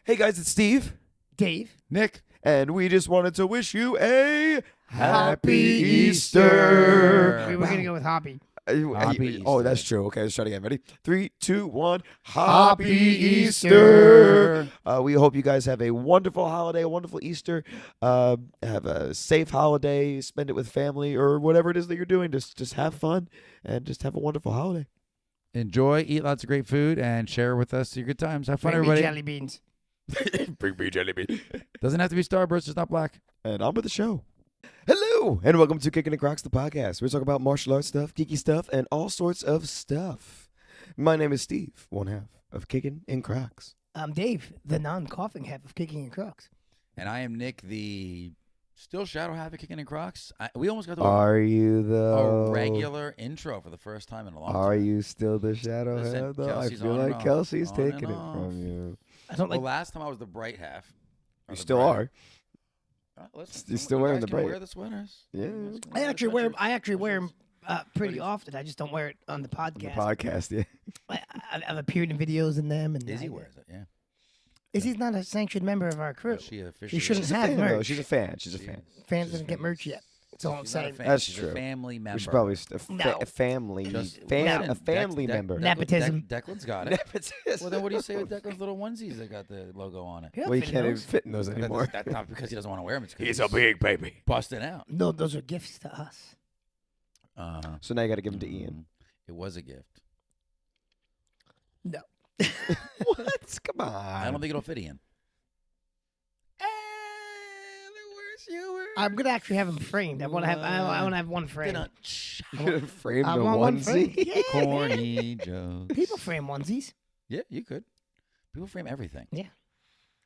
Hey guys, it's Steve. Dave. Nick. And we just wanted to wish you a Happy Easter. We were going to go with Hoppy. Happy Oh, Easter. that's true. Okay, let's try it again. Ready? 3, 2, 1. Happy Happy Easter. Easter. We hope you guys have a wonderful holiday, a wonderful Easter. Have a safe holiday. Spend it with family or whatever it is that you're doing. Just have fun and just have a wonderful holiday. Enjoy, eat lots of great food, and share with us your good times. Have fun, Bring me everybody. jelly beans. Bring me jelly bean. Doesn't have to be Starburst. It's not black. And on with the show. Hello, and welcome to Kickin and Crocs, the podcast. We talk about martial arts stuff, geeky stuff, and all sorts of stuff. My name is Steve, one half of Kickin and Crocs. I'm Dave, the non-coughing half of Kicking and Crocs. And I am Nick, the still shadow half of Kickin and Crocs. We almost got to Are you though? a regular intro for the first time in a long Are time. you still the shadow Listen, half though? Kelsey's I feel on and like off, Kelsey's on taking and it off. from you. I don't like. Well, last time I was the bright half. You still are. Listen, You're still you wearing guys the can bright. Wear the sweaters. Yeah. You guys can I the actually wear. sweatshirts. I actually wear them pretty Hoodies. often. I just don't wear it on the On the podcast. podcast, yeah. I've appeared in videos in them, and Izzy wears it, yeah. Izzy's not a sanctioned member of our crew. She officially shouldn't She's a have fan, though. merch. She's a fan. She's a She fan. is. Fans She's didn't get famous. merch yet. That's all I'm She's not a saying. fan. That's She's true. a family member. We should probably No. a family, Just- No. a family member. Nepotism. Declan's got it. Well, then what do you say with Declan's little onesies that got the logo on it? Yeah, Well, you fit in can't even those. fit in those anymore. That's not because he doesn't want to wear them. It's because He's a big baby. busting out. No, those are gifts to us. So now you got to give them to Ian. It was a gift. No. What? Come on. I don't think it'll fit Ian. I'm gonna actually have them framed. I want to have. I want to have one framed. You're gonna frame I the want one framed. onesie. Yeah. Corny jokes. People frame onesies. Yeah, you could. People frame everything. Yeah.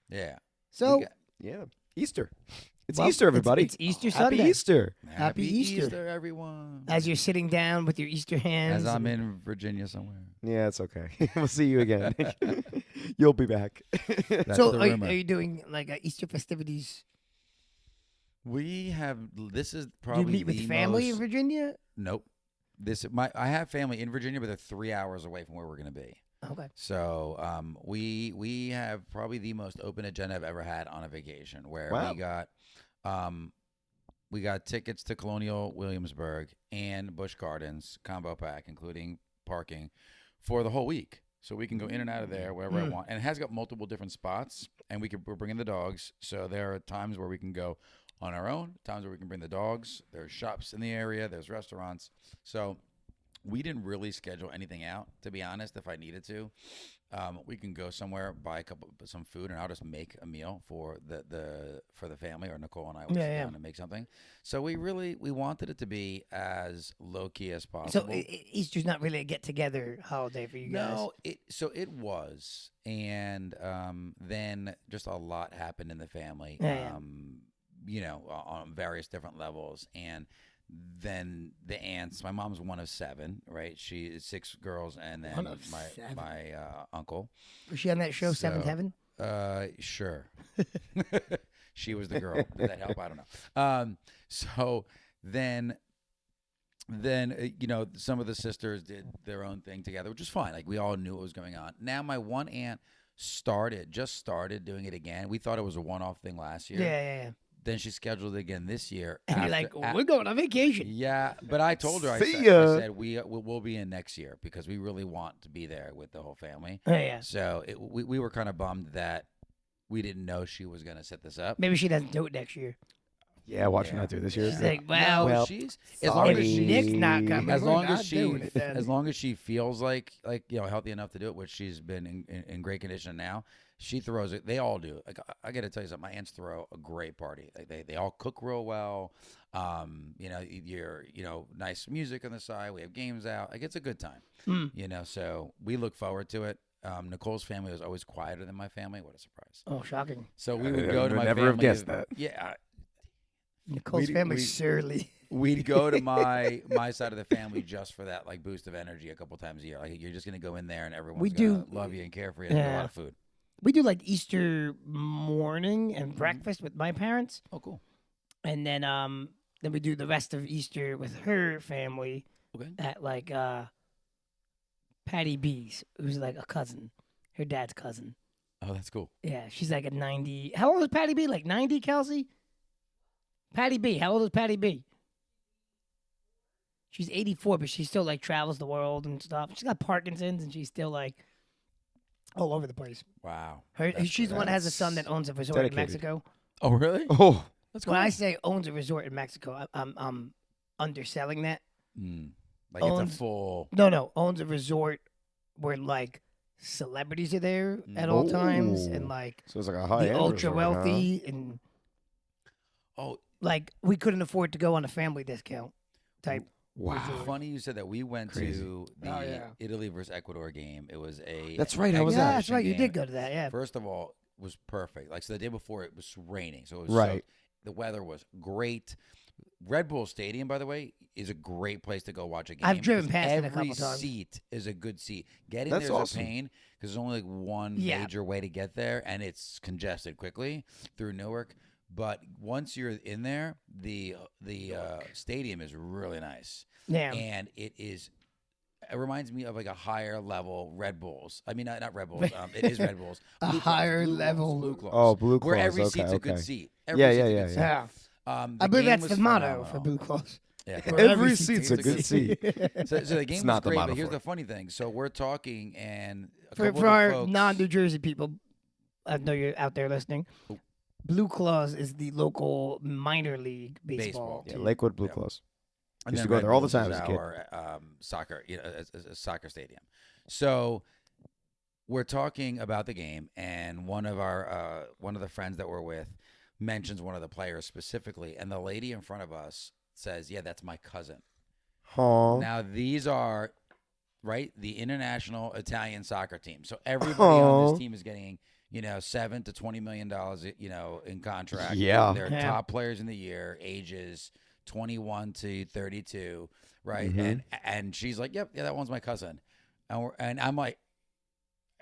Yeah. So We got- Yeah. Easter. It's well, Easter, everybody. It's Easter Happy Sunday. Easter. Happy Easter. everyone. As you're sitting down with your Easter hands. As I'm in Virginia somewhere. Yeah, it's okay. We'll see you again. You'll be back. That's So the are rumor. you doing like Easter festivities? We have. This is Do you probably meet with the family in most- Virginia? Nope. I have family in Virginia, but they're 3 hours away from where we're going to be. Okay. So we have probably the most open agenda I've ever had on a vacation, where Wow. we got tickets to Colonial Williamsburg and Busch Gardens combo pack, including parking, for the whole week. So we can go in and out of there wherever I want, and it has got multiple different spots, and we're bringing the dogs. So there are times where we can go on our own, times where we can bring the dogs. There's shops in the area, there's restaurants. So we didn't really schedule anything out, to be honest. If I needed to, we can go somewhere, buy some food, and I'll just make a meal for the family, or Nicole and I will sit down and make something. So we wanted it to be as low key as possible. So Easter's not really a get together holiday for you guys. No, it was, and then just a lot happened in the family. Yeah. On various different levels, and then the aunts. My mom's one of 7, right? She is 6 girls, and then One of my 7? my uncle. Was she on that show, Seventh So- Heaven? Sure. She was the girl. Did that help? I don't know. So then some of the sisters did their own thing together, which is fine. Like, we all knew what was going on. Now my one aunt just started doing it again. We thought it was a one-off thing last year. Yeah. Then she scheduled it again this year. And you're like, we're going on vacation. Yeah, but I told her, I See said, ya. we'll be in next year because we really want to be there with the whole family. Yeah. So we were kind of bummed that we didn't know she was going to set this up. Maybe she doesn't do it next year. Yeah, watch her not do it this year. She's like, well, Well, she's sorry. as long as if she Nick's not coming, as we're long not as she doing it then. as long as she feels like healthy enough to do it, which she's been in great condition now. She throws it. They all do. Like, I got to tell you something. My aunts throw a great party. Like, they all cook real well. Nice music on the side. We have games out. Like, it's a good time. So we look forward to it. Nicole's family was always quieter than my family. What a surprise. Oh, shocking. So we I would go to would my never family. have guessed that. Yeah. Nicole's family's surly. We'd go to my side of the family just for that, like, boost of energy a couple times a year. Like, you're just going to go in there and everyone's going to love you and care for you and have a lot of food. We do like Easter morning and breakfast with my parents. Oh, cool. And then we do the rest of Easter with her family Okay. at like Patty B's, who's like a cousin, her dad's cousin. Oh, that's cool. Yeah, she's like a 90. How old is Patty B? Like 90, Kelsey? Patty B. How old is Patty B? She's 84, but she still like travels the world and stuff. She's got Parkinson's and she's still like all over the place. Wow. She's the one that has a son that owns a resort dedicated. in Mexico. Oh, really? Oh, That's cool. When I say owns a resort in Mexico, I'm underselling that. Like owns- it's a full. No, owns a resort where like celebrities are there at all times and like so it's like a high the end ultra resort, wealthy and Oh, like we couldn't afford to go on a family discount type. Wow. it's funny you said that. We went Crazy. to the Oh, yeah. Italy versus Ecuador game. It was a. That's right, how was that? Yeah, that's right. You exhibition did game. go to that. Yeah. First of all, it was perfect. Like so, the day before it was raining, so it was Right. the weather was great. Red Bull Stadium, by the way, is a great place to go watch a game. I've driven 'cause past it a every couple times. seat is a good seat. Getting That's there's awesome. a pain because there's only like one Yeah. major way to get there, and it's congested quickly through Newark. But once you're in there, the stadium is really nice, Yeah. and it reminds me of like a higher level Red Bulls. I mean, not Red Bulls. It is Red Bulls. A Blue Claws, higher Blue Claws, level- Blue Claws. Oh, Blue Where Claws, every okay, seat's a good okay. seat. Yeah, Every yeah, seat's a yeah, good Yeah. seat. I The believe game that's was the motto phenomenal. for Blue Cross. Yeah. Every seat's a good seat. So the game was not the great, motto but here's for the it. funny thing. So we're talking, and a For couple for of the our folks, non-New Jersey people, I know you're out there listening. Oh. Blue Claws is the local minor league baseball. Baseball. Yeah, team. Lakewood Blue Yeah. Claws. and used then to go Red there all the Bulls time is as a kid. Our soccer, a soccer stadium. So we're talking about the game, and one of the friends that we're with mentions one of the players specifically, and the lady in front of us says, "Yeah, that's my cousin." Aw. Now these are right the international Italian soccer team. So everybody on Aw. this team is getting $7 to $20 million in contract. Yeah. They're Yeah. top players in the year, ages 21 to 32, right? Mhm. And she's like, "Yep, yeah, that one's my cousin," and I'm like,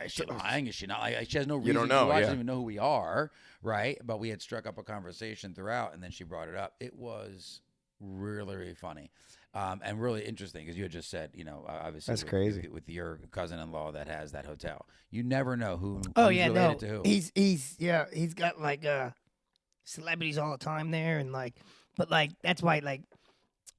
"Is she lying? Is she not? Like, she has no reason You don't to know, watch. yeah. Doesn't even know who we are, right?" But we had struck up a conversation throughout, and then she brought it up. It was really, really funny. And really interesting because you had just said, obviously That's crazy. with your cousin-in-law that has that hotel. You never know who's Oh yeah, no, related to who. he's got like celebrities all the time there, and like, but like that's why like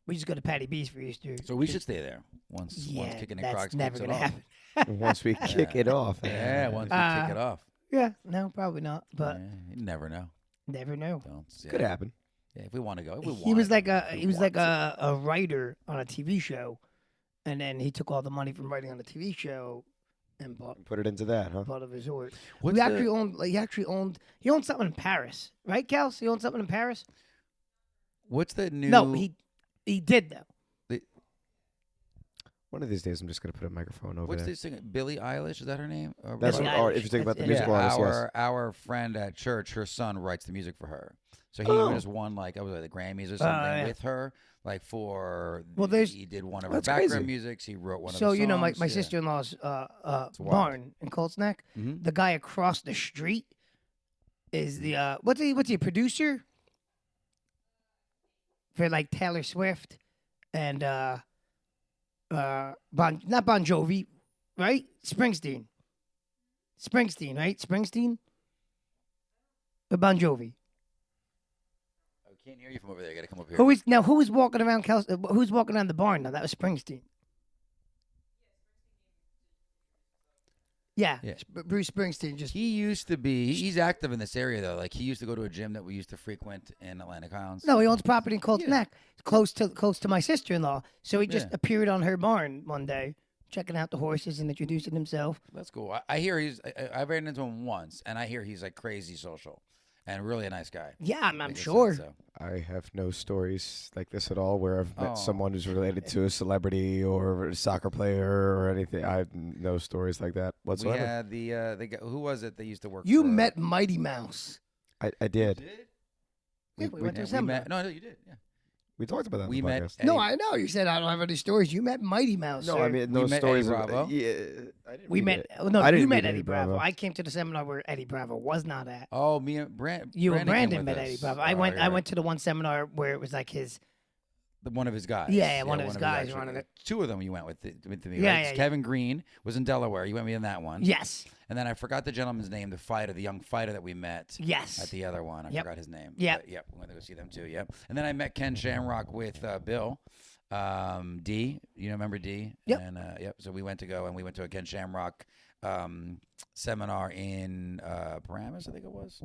we just go to Patty B's for Easter. So we should stay there once Yeah, Kickin' and that's Crocs never kicks it gonna off. happen. Once we kick it off. Yeah, once we kick it off. Yeah, no, probably not. But Yeah, you never know. never know. Don't. Could happen. Yeah, if we want to go, if we He was wanna like go, a if we he was like want to. a writer on a TV show, and then he took all the money from writing on the TV show and Put it into that, huh? bought a resort. What's We the- actually owned. Like, he owned something in Paris, right, Kels? He owned something in Paris. What's the new? No, he did though. One of these days, I'm just gonna put a microphone over What's there. this thing? Billie Eilish? Is that her name? Or That's Billie what, Eilish. or if you think about the That's- musical artist, yes. Our friend at church, her son writes the music for her. So he Oh. just won like the Grammys or something yeah. with her, like for. Well, there's- he did one of her That's background crazy. musics. He wrote one of So the you know, my songs, yeah. sister-in-law's wild. barn in Colts Neck. Mhm. The guy across the street is the what's he a producer for like Taylor Swift and not Bon Jovi, right? Springsteen, right? Springsteen or Bon Jovi. I can't hear you from over there. I gotta come up here. Who is walking around? Who's walking around the barn now? That was Springsteen. Yeah, Yeah. Bruce Springsteen just. He used to be. He's active in this area though. Like he used to go to a gym that we used to frequent in Atlantic Hounds. No, he owns property in Colts Yeah. Neck, close to my sister-in-law. So he just Yeah. appeared on her barn one day, checking out the horses and introducing himself. That's cool. I hear I ran into him once, and I hear he's like crazy social, and really a nice guy. Yeah, I'm like I said, sure. so. I have no stories like this at all where I've met Oh. someone who's related to a celebrity or a soccer player or anything. I have no stories like that We whatsoever. had the guy, who was it that used to work? You for, met Mighty Mouse. I did. Yeah, we went to a we seminar. met. No, you did. Yeah. We talked about that. We in the met. podcast. No, I know. You said I don't have any stories. You met Mighty Mouse. No, sir. I mean We no met stories. Eddie of- Bravo. yeah, I didn't we meet met. it. Oh, no, I didn't you met meet Eddie Eddie Bravo. Bravo. I came to the seminar where Eddie Bravo was not at. Oh, me and Brandon. You and Brandon came met with Eddie us. Bravo. Oh, I went. you're I right. went to the one seminar where it was like his. One of his guys. Yeah, one of his guys actually- running it. Two of them you went with me. Yeah, right? yeah, yeah. Kevin Green was in Delaware. You went with me in that one. Yes. And then I forgot the gentleman's name, the young fighter that we met. Yes. At the other one. I Yep. forgot his name. Yep. But, yep. We went to go see them too. Yep. And then I met Ken Shamrock with Bill. D. You remember D? Yep. And yep. So we went to a Ken Shamrock seminar in Paramus, I think it was.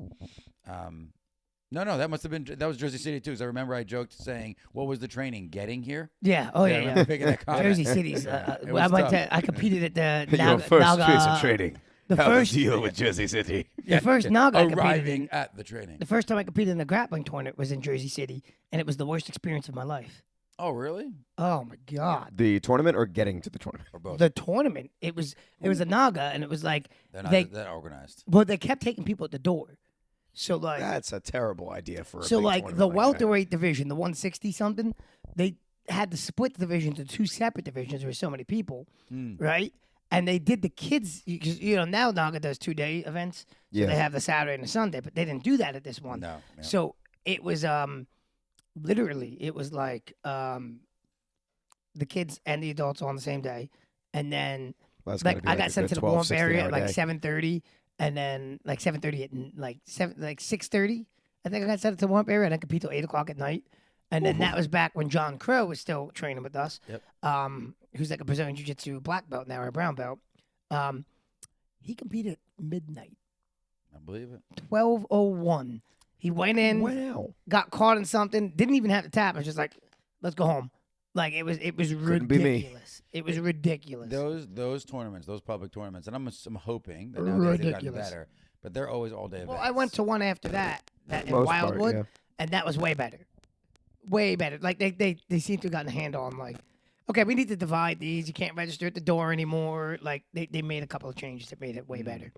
No, that was Jersey City too. Because I remember I joked saying, "What was the training getting here?" Yeah. Oh I yeah. remember making that comment. Jersey City's. It was tough. I competed at the Your first piece of training. The How first to deal with Jersey City. The first Naga I competed Arriving in. at the training. The first time I competed in the grappling tournament was in Jersey City, and it was the worst experience of my life. Oh, really? Oh my god. The tournament or getting to the tournament? Or both? The tournament. It was a Naga, and it was like They're not they that organized. they kept taking people at the door. So like That's a terrible idea for a so big like tournament the like that. welterweight division, the 160 something, they had to split the division to two separate divisions. There were so many people, right? And they did the kids because now Naga does 2-day events. So Yeah. they have the Saturday and the Sunday, but they didn't do that at this one. No. Yeah. So it was literally it was like the kids and the adults on the same day, and then That's like gotta be I a got good sent to the 12, warm 16 area hour at like day. 7:30, and then like 7:30 at 6:30. I think I got sent to the warm area, and I compete till 8 o'clock at night. And then that was back when John Crow was still training with us. Yep. Who's like a Brazilian Jiu-Jitsu black belt now, or a brown belt. He competed at midnight, I believe it. 12:01. He went in, Wow. got caught in something, didn't even have to tap. I was just like, let's go home. Like it was Couldn't be me. ridiculous. It was ridiculous. Those tournaments, those public tournaments, and I'm hoping that nowadays they've gotten Ridiculous. better, but they're always all day events. Well, I went to one after that in Most part, Wildwood, yeah. and that was way better. Way better. Like they seem to have gotten a handle on like, okay, we need to divide these. You can't register at the door anymore. Like they made a couple of changes that made it way better.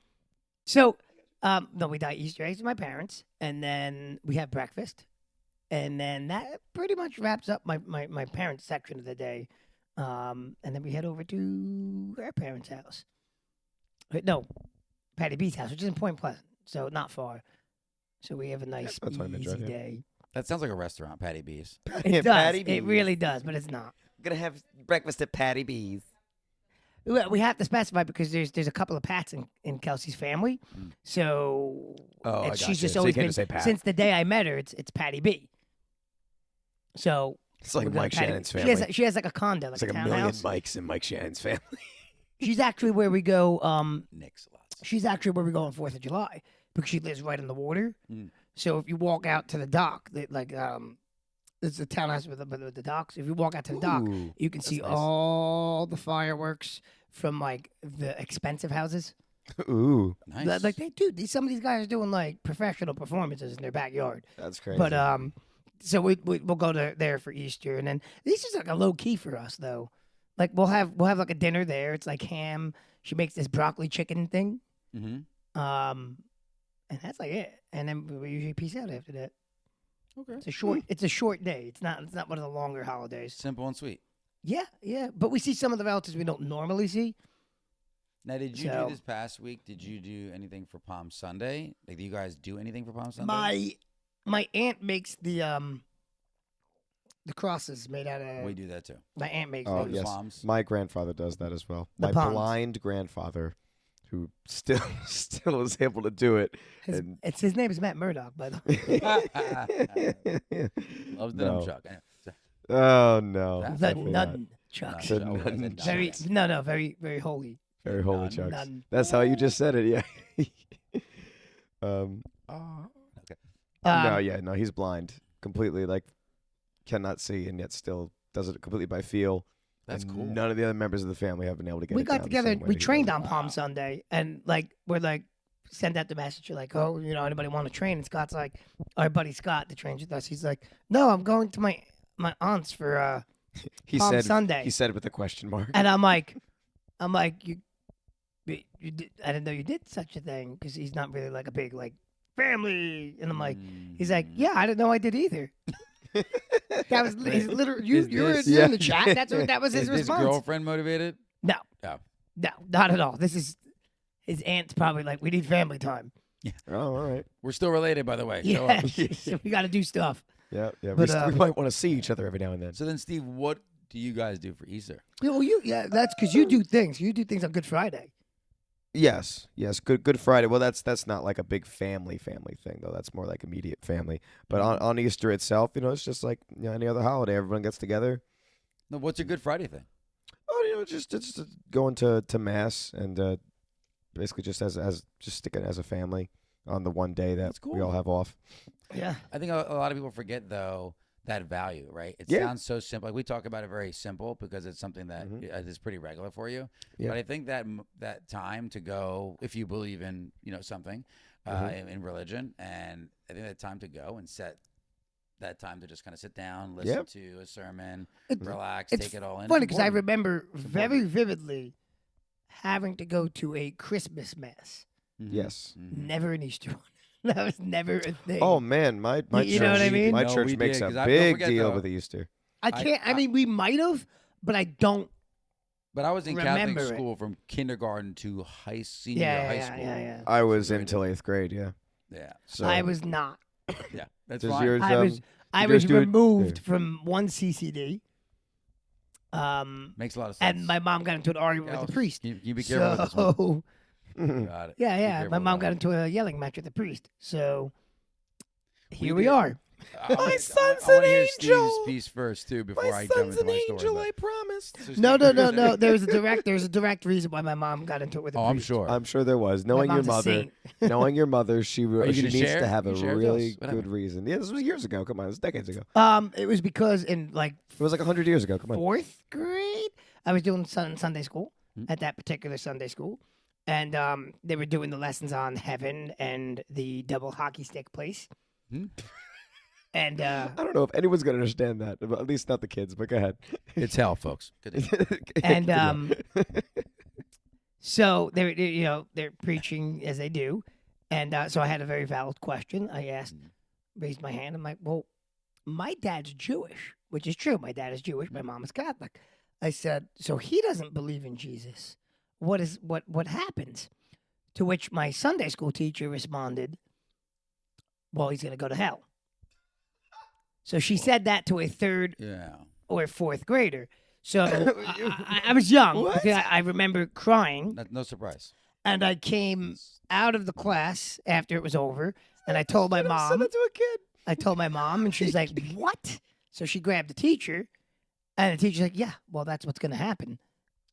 So, no, we dye Easter eggs with my parents, and then we have breakfast, and then that pretty much wraps up my parents' section of the day. And then we head over to her parents' house. No, Patty B's house, which is in Point Pleasant, so not far. So we have a nice, about 20 minutes easy drive, yeah. day. That sounds like a restaurant, Patty B's. It does. Patty It B's. really does, but it's not. Gonna have breakfast at Patty B's. We have to specify because there's a couple of Pats in Kelsey's family, so Oh, I and she's gotcha. just So you always can't been just say Pat. since the day I met her. It's Patty B. So It's like we're gonna Mike Patty- Shannon's family. She has like a condo, like It's like a a million townhouse. Mikes in Mike Shannon's family. She's actually where we go. Nick's lots. She's actually where we go on 4th of July because she lives right on the water. Mm. So if you walk out to the dock, it's a townhouse with the docks. If you walk out to the dock, Ooh, you can see nice. all the fireworks from like the expensive houses. Ooh, Nice. Like some of these guys are doing like professional performances in their backyard. that's crazy. But so we'll go there for Easter, and then this is like a low key for us though. Like we'll have like a dinner there. It's like ham. She makes this broccoli chicken thing. Mm-hmm. And that's like it. And then we usually peace out after that. Okay. It's a short day. It's not one of the longer holidays. Simple and sweet. Yeah. But we see some of the relatives we don't normally see. Now, did you So- do this past week? Did you do anything for Palm Sunday? Like, do you guys do anything for Palm Sunday? My aunt makes the crosses made out of. We do that too. My aunt makes Oh, those. yes. Palms. My grandfather does that as well. The My palms. blind grandfather, who still is able to do it. and- His name is Matt Murdoch, by the way. Loves the No. Chuck. Anyway, so- Oh no, The The definitely not. nun Chuck. The Oh, nun that's Very Chuck. very very holy. Very holy Nun. chucks. Nun. That's how you just said it, yeah. Okay. No, he's blind completely. Like, cannot see, and yet still does it completely by feel. That's and cool. None of the other members of the family have been able to get We it got down the together. same way We that he trained does on it. Palm Sunday, and like we're like send out the message. You're like, oh, anybody want to train? And Scott's like, our buddy Scott that trains with us. He's like, no, I'm going to my aunt's for He Palm said Sunday. He said it with a question mark. And I'm like, you did, I didn't know you did such a thing because he's not really like a big like family. And I'm like, he's like, yeah, I didn't know I did either. That was his literal. Is You're this- in the chat. That was his Is this response. girlfriend motivated? No, Oh. no, not at all. This is his aunt's probably like, we need family time. Oh, all right. We're still related, by the way. Show Yeah, up. so we got to do stuff. Yeah. But, we might want to see each other every now and then. So then, Steve, what do you guys do for Easter? Yeah, well, that's because you do things. You do things on Good Friday. Yes, yes. Good Friday. Well, that's not like a big family thing though. That's more like immediate family. But on Easter itself, it's just like any other holiday. Everyone gets together. No, what's your Good Friday thing? Oh, just going to mass and basically just as just sticking as a family on the one day that That's we all cool. have off. Yeah. I think a lot of people forget though that value, right? It Yeah. sounds so simple. Like we talk about it very simple because it's something that is pretty regular for you. Yeah. But I think that time to go, if you believe in something in religion, and I think that time to go and set that time to just kind of sit down, listen to a sermon, relax, It's take it all in. funny It's because I important. remember very vividly having to go to a Christmas mass. Yes. Never an Easter one. That was never a thing. Oh man, my You church, know what I mean? my No, church we makes did, a 'cause don't big forget, deal though, with Easter. I can't. I mean, we might have, but I don't. But I was in Remember Catholic it. school from kindergarten to senior Yeah, year high yeah, school. yeah. I was very until 8th grade. Yeah. Yeah, So I was not. yeah, that's Does fine. yours, I was. I yours was do it- removed from one CCD. Makes a lot of sense. And my mom got into an argument with the priest. Can you be careful with this one? So Got it. yeah, Be yeah. careful My with mom that got into a yelling match with the priest. So here We we did- are. My son's I an wanna hear angel. Steve's piece first too before I jump into my story. promised. but- No, no, no, no. There's a direct reason why my mom got into it with the Oh, I'm priest. sure. I'm sure there was. My Knowing your mom's a mother, saint. knowing your mother, she you she gonna needs share? to have a You share with really us? What good happened? reason. Yeah, this was years ago. Come on, this was decades ago. It was because in like It was like 100 years ago. Come on. 4th grade, I was doing Sunday school at that particular Sunday school, and they were doing the lessons on heaven and the double hockey stick place. Hmm? And I don't know if anyone's gonna understand that, but at least not the kids. But go ahead. It's hell, folks. Good. and so they're preaching as they do, and so I had a very valid question. I asked, raised my hand. I'm like, well, my dad's Jewish, which is true. My dad is Jewish. My mom is Catholic. I said, so he doesn't believe in Jesus. What happens? To which my Sunday school teacher responded, well, he's going to go to hell. So she said that to a 3rd Yeah. or 4th grader. So I was young. What? Because I remember crying, No surprise. and I came out of the class after it was over, and I told my Said mom. that to a kid. I told my mom, and she's like, "What?" So she grabbed the teacher, and the teacher's like, "Yeah, well, that's what's going to happen."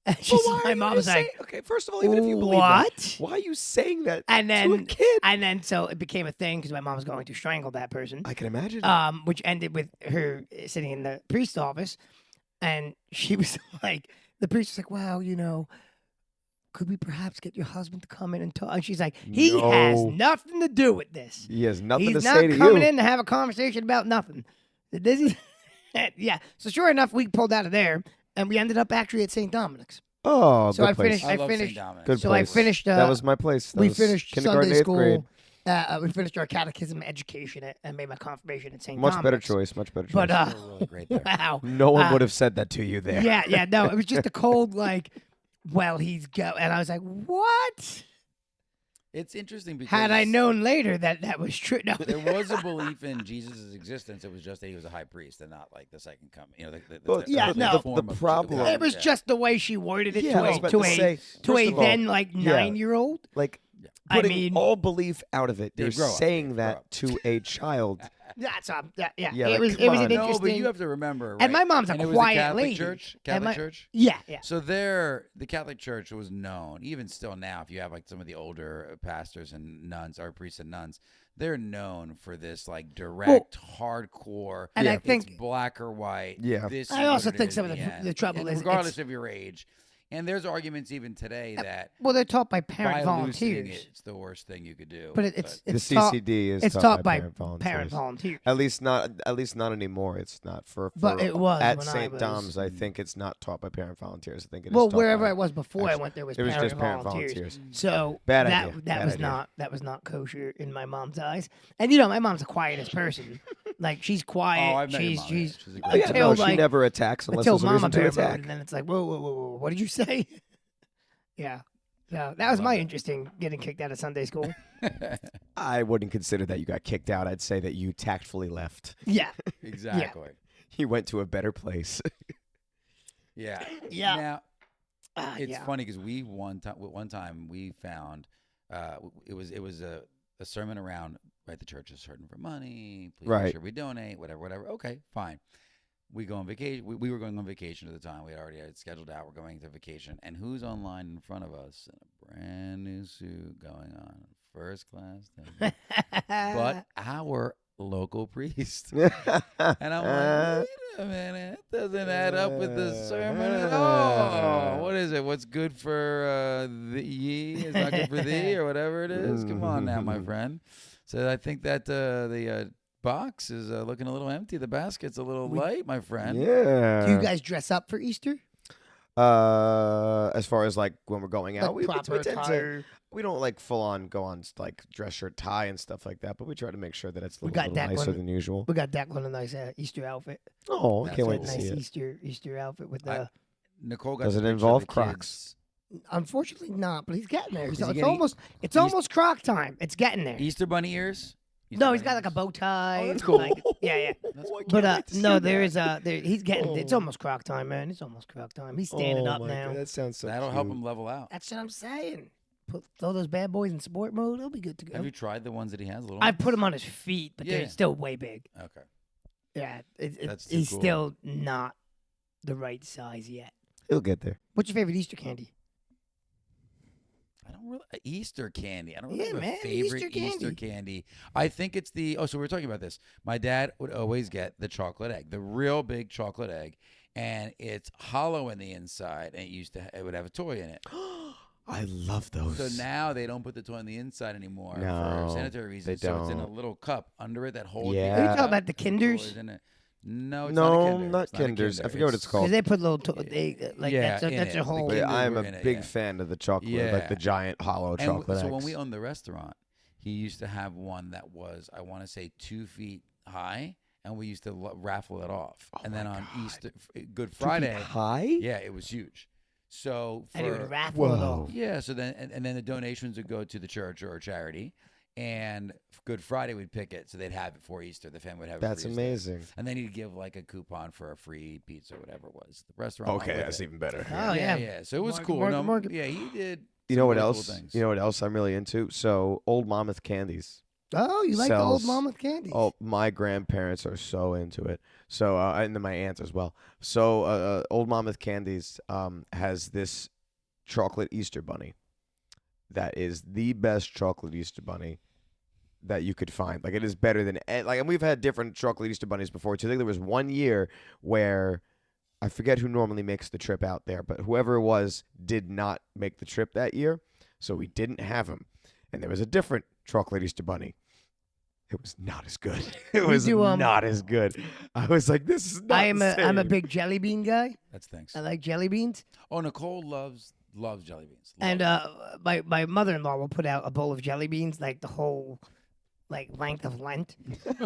And my mom was like, okay, first of all, even if you believe "What?" that, why are you saying that And to a then, kid? and then, so it became a thing because my mom was going to strangle that person. I can imagine. Which ended with her sitting in the priest's office, and she was like, the priest was like, "Well, could we perhaps get your husband to come in and talk?" And she's like, "He has No. nothing to do with this. He has nothing He's to not say to coming you. in to have a conversation about nothing." This is, yeah. So sure enough, we pulled out of there, and we ended up actually at St. Dominic's. Oh, So good I place. finished- I love finished- St. Dominic. Good So place. I finished. That was my place. That We was finished kindergarten, Sunday 8th grade. school. We finished our catechism education and made my confirmation at St. Much Dominic's. better choice. Much better choice. But They were really great there. wow. no one uh, would have said that to you there. Yeah, no, it was just a cold like, well, he's go, and I was like, what? It's interesting because Had I known later that was true, no. there was a belief in Jesus' existence. It was just that he was a high priest and not like the second coming. Well, yeah, no. form the of- problem- It was yeah. just the way she worded it Yeah, I was about to to say, to first a of all, then like yeah. 9-year-old. Like, I putting mean- all belief out of it. Dave, You're grow up, saying Dave, grow that up. to a child. That's yeah. Yeah, it like, was come it was an on. No, interesting. but you have to remember. And right? my mom's a And it was quiet the Catholic lady. Church. And Catholic my- Church. yeah. So the Catholic Church was known, even still now, if you have like some of the older pastors and nuns or priests and nuns, they're known for this like direct, hardcore. And I it's think- black or white. Yeah. This I is also what it think is some of in the end. trouble And is regardless it's- of your age. And there's arguments even today that Well, they're taught by by parent loosening volunteers, it's the worst thing you could do. but it's The taught, CCD is it's taught by parent volunteers. At least not anymore. It's not for But it was at when I St. was- Dom's. I think it's not taught by parent volunteers. I think it is Well, taught wherever by- I was before I actually, went, there was it was parent just parent volunteers. volunteers. So Bad that idea. that Bad was idea. not kosher in my mom's eyes. And my mom's the quietest person. Like she's quiet. Oh, I've met your she's mom, she's yeah. She's a Oh, great yeah, until no, she like never attacks unless until there's a Mama reason to Bear mode, attack. and then it's like whoa, what did you say? Yeah. So that was my interesting getting kicked out of Sunday school. I wouldn't consider that you got kicked out. I'd say that you tactfully left. Yeah. Exactly. You went to a better place. Yeah. Yeah. Now, It's yeah. funny because one time we found it was a sermon around the church is hurting for money. Please make Right. sure we donate. Whatever. Okay, fine. We go on vacation. We were going on vacation at the time. We already had it scheduled out. We're going to vacation, and who's online in front of us in a brand new suit going on first class thing, but our local priest. And I'm like, wait a minute, it doesn't add up with the sermon at all. What is it? What's good for thee is not good for thee, or whatever it is. Come on now, my friend. So I think that the box is looking a little empty. The basket's a little light, my friend. Yeah. Do you guys dress up for Easter? As far as like when we're going out, Like proper tend to. attire? We don't like full on go on like dress shirt tie and stuff like that, but we try to make sure that it's a We little, got little that nicer one. than usual. We got Declan a nice Easter outfit. Oh, I That's can't wait cool. to Nice see it. Easter outfit with the. Nicole got Does the it picture of involve the Crocs? kids. Unfortunately, not. But he's getting there. Is So he it's getting almost Croc time. It's getting there. Easter bunny ears? No, he's got like a bow tie. that's cool. like- yeah. That's Oh, I cool. can't But wait to see no, that. there is he's getting. It's Oh. almost Croc time, man. It's almost Croc time. He's standing Oh up my now. God, that sounds so That'll cute. help him level out. That's what I'm saying. Throw those bad boys in sport mode. He'll be good to go. Have you tried the ones that he has? Little I ones? put him on his feet, but Yeah. they're still way big. Okay. Yeah, That's too he's cool. still not the right size yet. He'll get there. What's your favorite Easter candy? I don't really Easter candy. I don't really Yeah, have a man, favorite Easter Easter candy. candy. I think it's the so we were talking about this. My dad would always get the chocolate egg, the real big chocolate egg, and it's hollow in the inside, and it would have a toy in it. I love those. So now they don't put the toy on the inside anymore No, for sanitary reasons. they So it's in a don't. little cup under it that holds. Yeah. Are you talking the about the Kinders? toys in it. No, it's No, not a Kinder. not It's not a Kinders. I Kinder. forget what it's called. Because they put little like Yeah, that's in a it. whole. The But Kinder I'm a were in it, big yeah. fan of the chocolate, like Yeah. the giant hollow And chocolate so eggs. when we owned the restaurant, he used to have one that was, I want to say, 2 feet high, and we used to raffle it off. Oh and then my on God. Easter, Good 2 feet Friday, high? yeah, it was huge. So And it for would raffle it Whoa. off. yeah, so then and then the donations would go to the church or a charity, and Good Friday we'd pick it, so they'd have it for Easter. The family would have it That's for Easter. amazing. And then he'd give like a coupon for a free pizza or whatever it was. The restaurant. went Okay, with that's it. even better. Oh yeah. yeah. So it was Market, cool. market, No, market. Yeah, he did. You some know what really else? Cool things. You know what else I'm really into? So Old Monmouth candies. Oh, you like the old Sells- Monmouth candies? Oh, my grandparents are so into it. So and then my aunts as well. So Old Monmouth Candies has this chocolate Easter bunny that is the best chocolate Easter bunny that you could find. Like it is better than and we've had different chocolate Easter bunnies before too. I think there was one year where I forget who normally makes the trip out there, but whoever it was did not make the trip that year, so we didn't have him. And there was a different chocolate Easter bunny. It was not as good. It was not as good. I was like, this is not I'm the a same. big jelly bean guy. That's thanks. I like jelly beans. Oh, Nicole loves jelly beans. And Loves. my mother-in-law will put out a bowl of jelly beans, like the whole like length of Lent.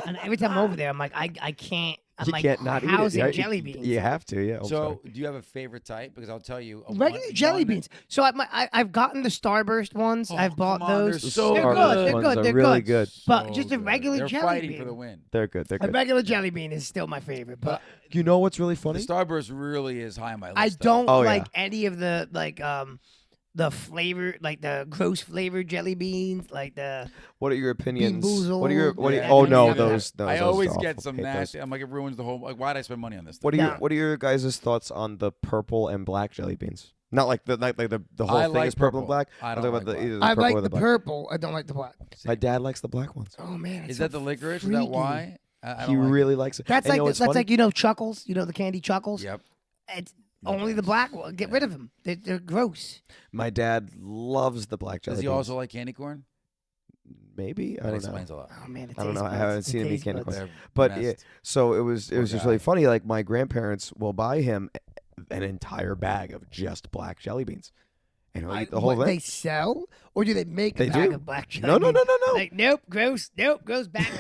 And every time I'm over there, I'm like, I can't. I'm You like, can't not eat how's it. it right? jelly beans? You have to, yeah. I'm sorry. So, do you have a favorite type? Because I'll tell you, Regular jelly beans. So I've gotten the Starburst ones. Oh, I've bought come on, those. they're so They're good. good. They're Ones good. are They're really good. good. But just a regular They're jelly fighting bean. for the win. They're good. They're A good. regular jelly bean is still my favorite, but You know what's really The funny? Starburst really is high on my list. I though. don't Oh, like yeah. any of the flavor, like the gross flavored jelly beans, like the. What are your opinions? Bean What are your? Boozled. What are Yeah, oh I no, don't know. those. I those always awful. get some Hate those. nasty. I'm like, it ruins the whole. Like, why did I spend money on this? What are thing? your What are your guys' thoughts on the purple and black jelly beans? Not like the whole I thing like is purple purple. and black. I I'm don't talking like about black. either the I purple or like the the black. purple. I don't like the black. My dad likes the black ones. Oh man, it's Is so that the licorice? Is that freaky. why? I He don't like really likes it. That's And you know like what's that's funny? like Chuckles. You know the candy Chuckles. Yep. It's No only the thanks. black one. Get rid of them. They're gross. My dad loves the black jelly Does he beans. also like candy corn? Maybe I That don't explains know. a lot. Oh man, I don't know. I haven't seen him eat candy corn. They're But messed. yeah, so it was Poor just guy. really funny. Like my grandparents will buy him an entire bag of just black jelly beans, and he'll eat the whole What, thing. they sell, or do they make They a bag do. of black jelly No, no, no, beans? no, no. Like nope, gross. Nope, gross. Back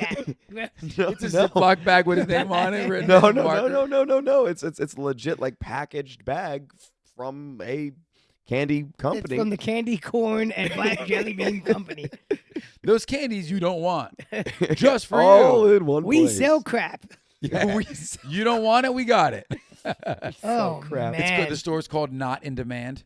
that. no, It's a no. Ziploc bag with his name on it. written No, in no, no, marker. no, no, no, no. It's legit like packaged bag from a candy It's company. from the candy corn and black jelly bean company. Those candies you don't want. Just for all you. in one We place. sell crap. Yeah, we sell You don't want it, we got it. Oh crap. man, It's good. The store's called Not in Demand.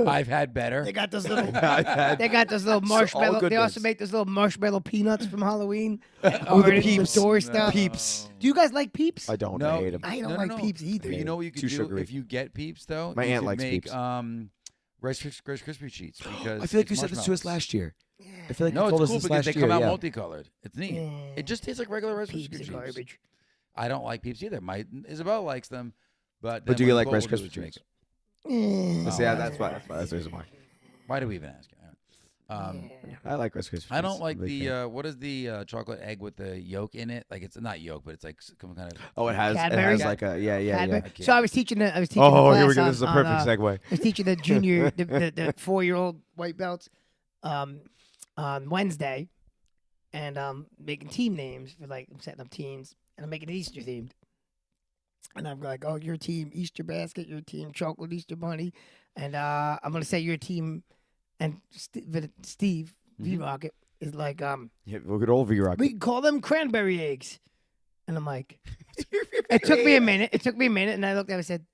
I've had better. They got those little. I've had They got those little all marshmallow. good They also bits. make those little marshmallow peanuts from Halloween. Oh, the Or Peeps. door stuff. Peeps. Do you guys like Peeps? I don't. No, I hate them. I don't No, like no. Peeps either. You know what you could Too do sugary. if you get Peeps though? My you aunt could likes make, Peeps. Rice Krispie treats because I feel like it's you said this to us marshmallows. last year. I feel like No, you it's told us cool this because last they year. come out Yeah. multicolored. It's neat. It just tastes like regular Rice Peeps Krispie are treats. garbage. I don't like Peeps either. My Isabel likes them, but But do then you when like Nicole Rice will do Krispie it, she treats? makes it. See, yeah, that's why. That's the reason why. Why do we even ask? I like Rice Krispie treats. I don't like I'm a big the fan. what is the chocolate egg with the yolk in it? Like it's not yolk, but it's like some kind of. Oh, it has Cadbury? like a yeah. Cadbury. I So I was teaching the. Oh, the here we class go. on- This is a on, perfect segue. I was teaching the junior, the 4-year-old white belts, on Wednesday, and making team names for like I'm setting up teams, and I'm making it Easter themed. And I'm like, oh, your team Easter basket, your team chocolate Easter bunny, and I'm gonna say your team, and Steve V Rocket is like, Yeah, look at old V-Rock. we can call them cranberry eggs, and I'm like, it took me a minute. It took me a minute, and I looked at it and said,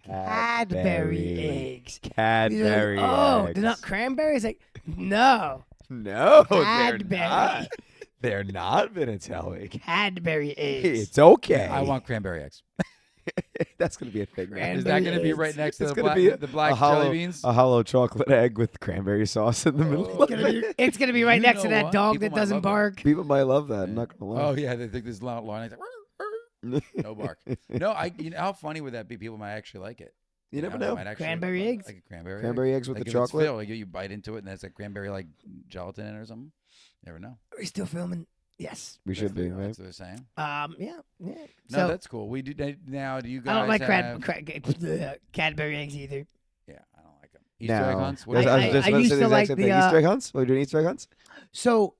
Cadbury eggs. He's like, Cadbury oh, eggs. they're not cranberries? Like, no, No, they're Cadbury. not. They're not, Vinatelli. Cadbury eggs. It's okay. I want cranberry eggs. That's going to be a thing. Cran- Is that going to be eggs. right next to It's the gonna black, be the black a hollow, jelly beans? a hollow chocolate egg with cranberry sauce in the middle. It's gonna be right You next to know that what? dog People that might doesn't love that. bark. People might love that. I'm not going to lie. Oh yeah, they think this long line. Like, no bark. No, you know how funny would that be? People might actually like it. You never They know. might actually Cranberry eggs? Like a cranberry. Cranberry egg. eggs with Like the if it's chocolate. filled, like you bite into it and there's like cranberry like gelatin in it or something. Never know. Are we still filming? Yes. We should be, right? That's what they're saying. Yeah. No, So that's cool. We do now. Do you guys? I don't like have, Cadbury eggs either. Yeah, I don't like them. Easter egg No. hunts. What I do you was think? just I about to used say to the exact like same the, thing. Easter egg hunts? Are we doing Easter egg hunts? So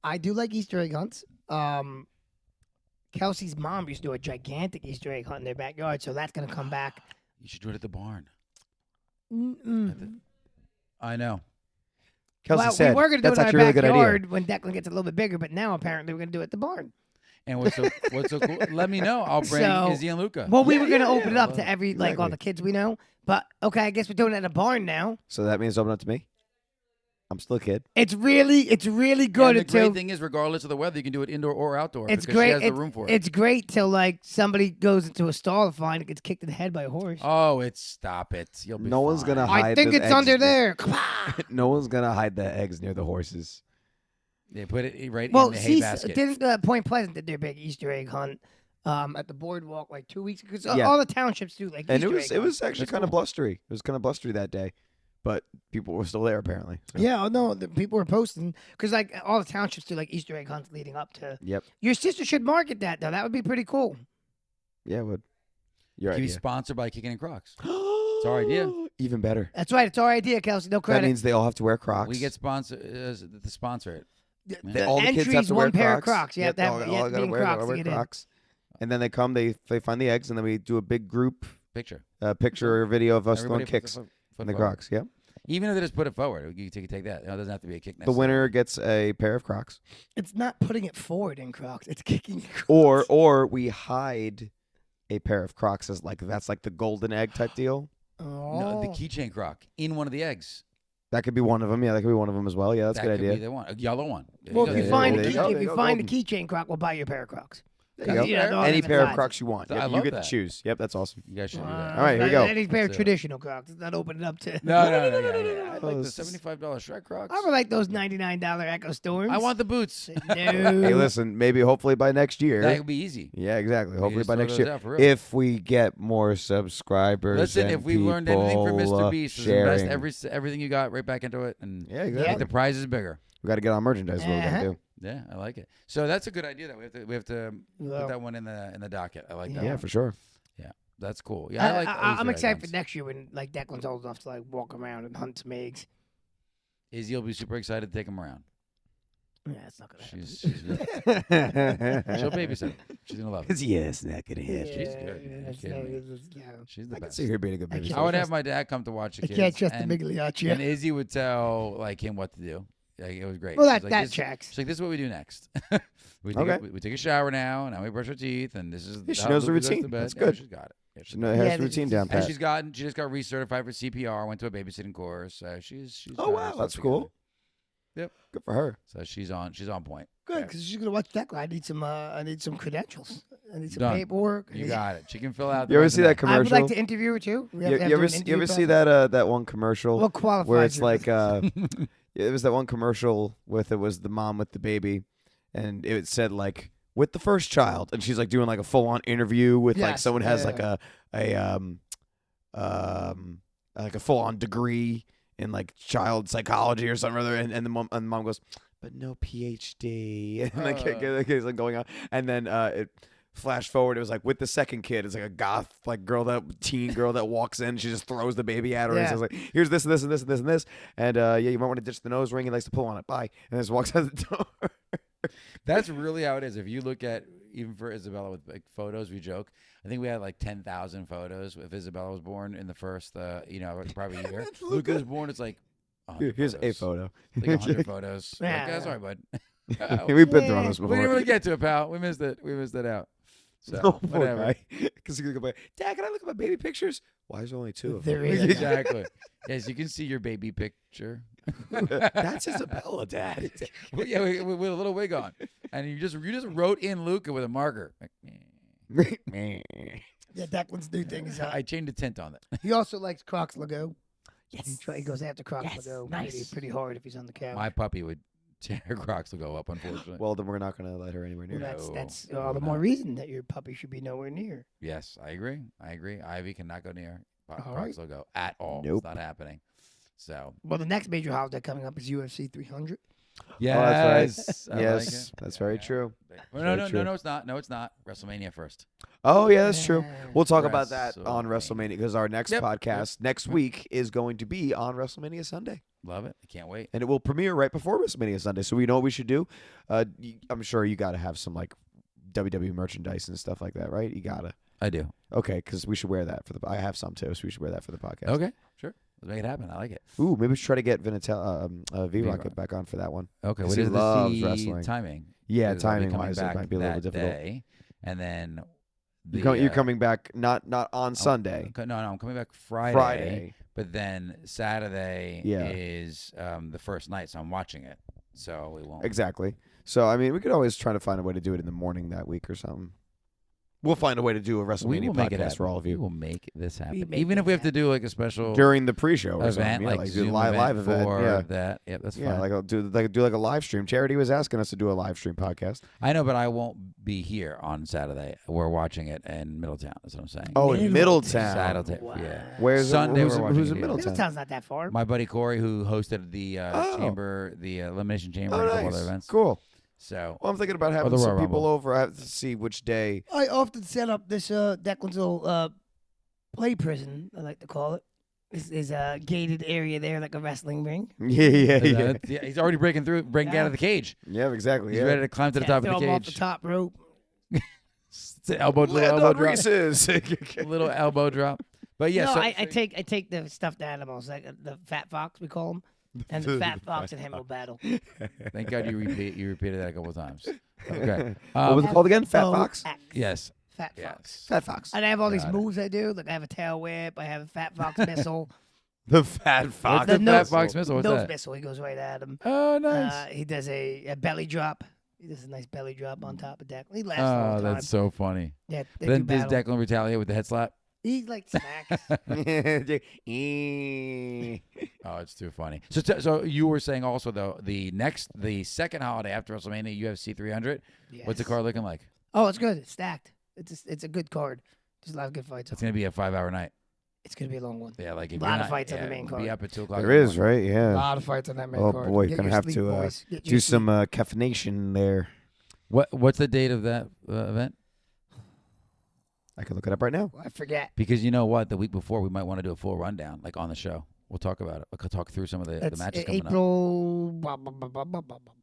I do like Easter egg hunts. Kelsey's mom used to do a gigantic Easter egg hunt in their backyard, so that's gonna come back. You should do it at the barn. Mm-mm. I know. Kelsey Well, said we were gonna do that's it in actually a our really good idea. backyard when Declan gets a little bit bigger, but now apparently we're gonna do it at the barn. And what's so cool? Let me know. I'll bring So- Izzy and Luca. Well, we Yeah, were gonna yeah, open it yeah. up to every like all Exactly. the kids we know, but okay, I guess we're doing it at a barn now. So that means open up to me? I'm still a kid. It's really good And the great until thing is, regardless of the weather, you can do it indoor or outdoor. it's because great. She has the room for it. It's great till like somebody goes into a stall to find it gets kicked in the head by a horse. Oh, stop it. You'll be No one's fine. gonna I hide think the it's eggs under near- there. No one's gonna hide the eggs near the horses. They put it right Well, in the hay see, basket. didn't Point Pleasant did their big Easter egg hunt at the boardwalk like 2 weeks ago? 'Cause Yeah. all the townships do like And Easter it was egg hunts. actually That's kind of cool. blustery. It was kind of blustery that day, but people were still there apparently. So. Yeah, oh, no, the people were posting because like all the townships do like Easter egg hunts leading up to. Yep. Your sister should market that though. That would be pretty cool. Yeah, it would. Your Can be idea. sponsored by Kickin and Crocs. our idea. Even better. That's right. It's our idea, Kelsey. No That credit. means they all have to wear Crocs. We get sponsor to sponsor it. the all the kids have entry's to wear one pair of Crocs. Crocs. You have to Yep, have all you have to gotta be in wear, Crocs to wear get in. Crocs. And then they come, they find the eggs, and then we do a big group Picture. picture or video of us Everybody throwing puts kicks their foot in the forward. Crocs. Yeah. Even if they just put it forward, you can take that. It doesn't have to be a kick. The necessarily. winner gets a pair of Crocs, It's not putting it forward in Crocs. It's kicking. Crocs. or we hide a pair of Crocs as like that's like the golden egg type deal. No, the Oh. keychain Croc in one of the eggs. That could be one of them. Yeah, that could be one of them as well. Yeah, that's a that good could idea. be the one, a yellow one. There Well, go. if you Yeah, find there the you go, key, there if you you go, find the golden. keychain Croc, we'll buy you a pair of Crocs. There you go. Yeah, they're all Any different pair of sizes. Crocs you want. I Yep, you love get that. to choose. Yep, that's awesome. You guys should do that. All right, here we go. Any pair of So- traditional Crocs. It's not opening up to. No. I like the Those- $75 Shrek Crocs. I would like those $99 Echo Storms. I want the boots. No. Hey, listen, maybe hopefully by next year. That would be easy. Yeah, exactly. We Hopefully just by throw next those year, out for real. if we get more subscribers. Listen, and if we learned anything from people, Mr. Beast, is invest sharing. everything you got right back into it, and Yeah, make exactly. the prize is bigger. We got to get on merchandise. Is what we got to do. Yeah, I like it. So that's a good idea. That we have to Well, put that one in the docket. I like that. Yeah, one. for sure. That's cool. Yeah, I like. I'm Easter egg excited for hunts. next year when like Declan's old enough to like walk around and hunt some eggs. Izzy will be super excited to take him around. Yeah, it's not gonna happen. She'll babysit him. She's gonna love it. Yes, not gonna Yeah, happen. She's good. yeah, You're it's kidding not- me. it's- yeah. She's the I can best. see her being a good I babysitter. can't I would have trust- my dad come to watch the I kids. can't trust the and, Migliacci. and Izzy would tell like him what to do. Like, it was great. Well, She's that like, that this, checks. She's like, this is what we do next. we Okay. take a shower now. Now we brush our teeth, and this is Yeah, she how knows the Luca goes to routine. bed. That's Yeah, good. She's got it. Yeah, She has Yeah, the routine down and pat. she just got recertified for CPR. Went to a babysitting course. She's Oh got wow, herself that's together. cool. Yep. Good for her. So she's on point. Good, because she's gonna watch Declan. I need some credentials. I need some Done. paperwork. You got it. She can fill out. The You ever see that resume. I would commercial? like to interview her too. We have You, to have you to ever do an you ever interview see that one commercial What qualifies where it's you? like it was that one commercial with it was the mom with the baby, and it said like with the first child, and she's like doing like a full on interview with like Yes, someone has yeah. like like a full on degree in like child psychology or something or other, and the mom goes, but no PhD, and like it's like going on, and then it. Flash forward, it was like with the second kid, it's like a goth like teen girl that walks in, she just throws the baby at her and Yeah. says like, here's this and this and this and this and this, and yeah, you might want to ditch the nose ring, he likes to pull on it, bye, and just walks out the door. That's really how it is. If you look at even for Isabella with like photos, we joke. I think we had like 10,000 photos if Isabella was born in the first, probably year. Luca was born. It's like 100 Here's a photos. photo. Like 100 photos. Yeah. Like, sorry, bud. We've been through Yeah. those We before. didn't really get to it, pal. We missed it. We missed it out. So Oh, poor whatever. guy. Because he's going, Dad, can I look at my baby pictures? Why is there only two of them? There is. Exactly. Yes, you can see your baby picture. That's Isabella, Dad. Well, yeah, with a little wig on, and you just wrote in Luca with a marker. Like, Yeah, Declan's new thing is I changed the tint on it. he also likes Crocs logo. Yes. He goes after Crocs Yes, logo nice. pretty hard if he's on the couch. My puppy would tear Crocs to go up, unfortunately. Well, then we're not going to let her anywhere near. Well, No, that's we're all the not. more reason that your puppy should be nowhere near. Yes, I agree. Ivy cannot go near Crocs right. logo at all. Nope. It's not happening. So Well, the next major holiday coming up is UFC 300. that's right. I Yes, like it. that's very true. Well, Very no, true. no, it's not. No, it's not. WrestleMania first. Oh, yeah, that's true. Yeah. We'll talk about that on WrestleMania. WrestleMania because our next Yep. podcast next week is going to be on WrestleMania Sunday. Love it. I can't wait. And it will premiere right before WrestleMania Sunday. So we know what we should do. I'm sure you got to have some like WWE merchandise and stuff like that, right? You got to. I do. Okay, because we should wear that for the. I have some too, so we should wear that for the podcast. Okay, sure. Let's make it happen. I like it. Ooh, maybe we should try to get V-Rocket V-Rock. back on for that one. Okay, 'Cause what he is loves the wrestling. timing? Yeah, Because I'll be timing coming wise, it back might be a little that bit difficult. day, and then You're coming back not on Sunday. No, I'm coming back Friday. Friday. But then Saturday Yeah. is the first night, so I'm watching it. So we won't. Exactly. So I mean, we could always try to find a way to do it in the morning that week or something. We'll find a way to do a We WrestleMania will make it podcast happen. for all of We you will make this happen. make Even if we this have to do like a special during the pre-show or something. event, Yeah, like do a Zoom live event. for Yeah. that. Yep, that's Yeah, fine. like I'll do like a live stream. Charity was asking us to do a live stream podcast. I know, but I won't be here on Saturday. We're watching it in Middletown. That's what I'm saying. Oh, in Middletown. Saturday. Wow. Yeah. Where's Sunday who's, we're watching who's it in here. Middletown? Middletown's not that far. My buddy Corey, who hosted the Oh. chamber, the elimination chamber, Oh, and a couple nice. other events. Cool. So Well, I'm thinking about having the some Royal people Rumble. over. I have to see which day. I often set up this Declan's little play prison, I like to call it. Is a gated area there, like a wrestling ring. Yeah. yeah, he's already breaking out of the cage. Yeah, exactly. He's yeah. ready to climb to the top Throw of the him off the cage. top rope. It's an little Land elbow on drop. Reese's. Little elbow drop. But yeah, no, so, I take the stuffed animals, like the fat fox we call him, and the fat fox and him will battle. thank God you repeated that a couple of times. Okay. What was it called again? Fat Fox? F-O-X. Yes. Fat fox. Yes. Fat Fox. And I have all these Got it. moves I do. Like I have a tail whip. I have a fat fox missile. The Fat Fox. What's the nose- Fat Fox missile? What's Nose that? missile. He goes right at him. Oh, nice. He does a belly drop. He does a nice belly drop on top of Declan. He lasts a long Oh, time. that's so funny. Yeah, they Then do does battle. Declan retaliate with the head slap? He like smacks. Oh, it's too funny. So you were saying also though the second holiday after WrestleMania, UFC 300. What's the Yes. card looking like? Oh, it's good. It's stacked. It's a good card. There's a lot of good fights. It's gonna be a 5-hour night. It's gonna be a long one. Yeah, like if Lot you're of not, fights on the yeah, main we'll be card. up at 2 o'clock. There in the is, morning. right? A Yeah. lot of fights on that main Oh card. boy, Get gonna your have sleep, to boys. Get your do sleep. some caffeination there. What's the date of that event? I can look it up right now. I forget. Because you know what, the week before we might want to do a full rundown, like on the show. We'll talk about it. We'll talk through some of the That's matches coming up. April. Blah, blah, blah, blah, blah, blah, blah.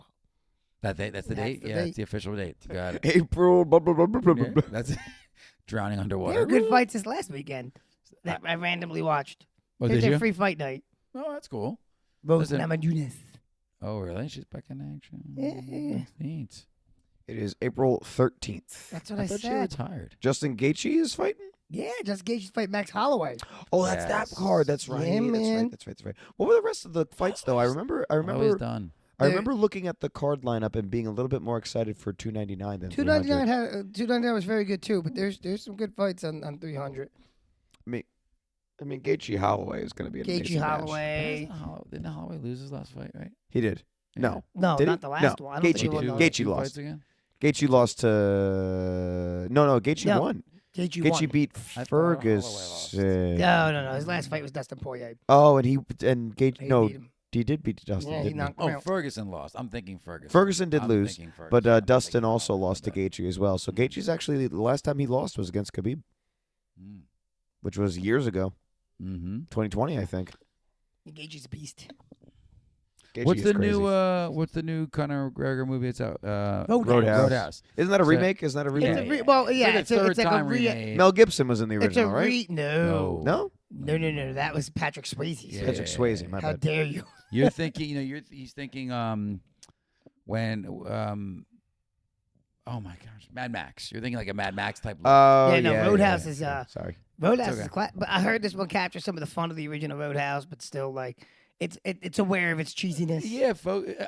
That's the That's date. the Yeah, date. it's the official date. You got it. April. Blah, blah, blah, blah, blah, Yeah, blah. that's drowning There underwater. were good fights this last weekend that I randomly watched. Oh, They did did you? free fight night. Oh, that's cool. Rose Listen. Namajunas. Oh, really? She's back in action. Yeah. That's neat. It is April 13th. That's what I I thought she said. retired. Justin Gaethje is fighting. Yeah, just Gaethje's fight Max Holloway. Oh, that's that Yes. card. That's right. Yeah, man. That's right. What were the rest of the fights though? I remember. Always done. I remember looking at the card lineup and being a little bit more excited for 299 than 299 had 299 was very good too, but there's some good fights on 300. I mean, Gaethje Holloway is going to be an amazing Gaethje match. Holloway. Didn't Holloway lose his last fight, right? He did. Yeah. No, No, Did he? not the last No, one. I don't Gaethje think he did. won Gaethje Two lost. fights again? Gaethje lost to no. Gaethje No, won. Gaethje Gaethje won. beat I thought Holloway lost. Ferguson. No. His last fight was Dustin Poirier. Oh, and Gaethje. He No, beat him. he did beat Dustin. Yeah, he didn't he? knocked him Oh, out. Ferguson lost. I'm thinking Ferguson. Ferguson did I'm lose, thinking Ferguson. but I'm Dustin thinking also Holloway, lost to but- Gaethje as well. So Gaethje's actually the last time he lost was against Khabib, which was years ago, Mm-hmm. 2020, I think. Gaethje's a beast. Gaethje What's is the crazy. new Conor McGregor movie? It's out. Roadhouse. Roadhouse. Isn't that a So- remake? Isn't that a It's remake? a well, yeah, It's like a it's like a third-time re- remake. Mel Gibson was in the It's a original, right? no. No, No. That was Patrick Swayze. Yeah. Patrick Swayze. My How bad. dare you? You're thinking, he's thinking, when, oh my gosh, Mad Max. You're thinking like a Mad Max type. Look. Oh, Yeah, no, Roadhouse is, sorry. Roadhouse okay. is but I heard this will capture some of the fun of the original Roadhouse, but still, like, it's aware of its cheesiness. Yeah,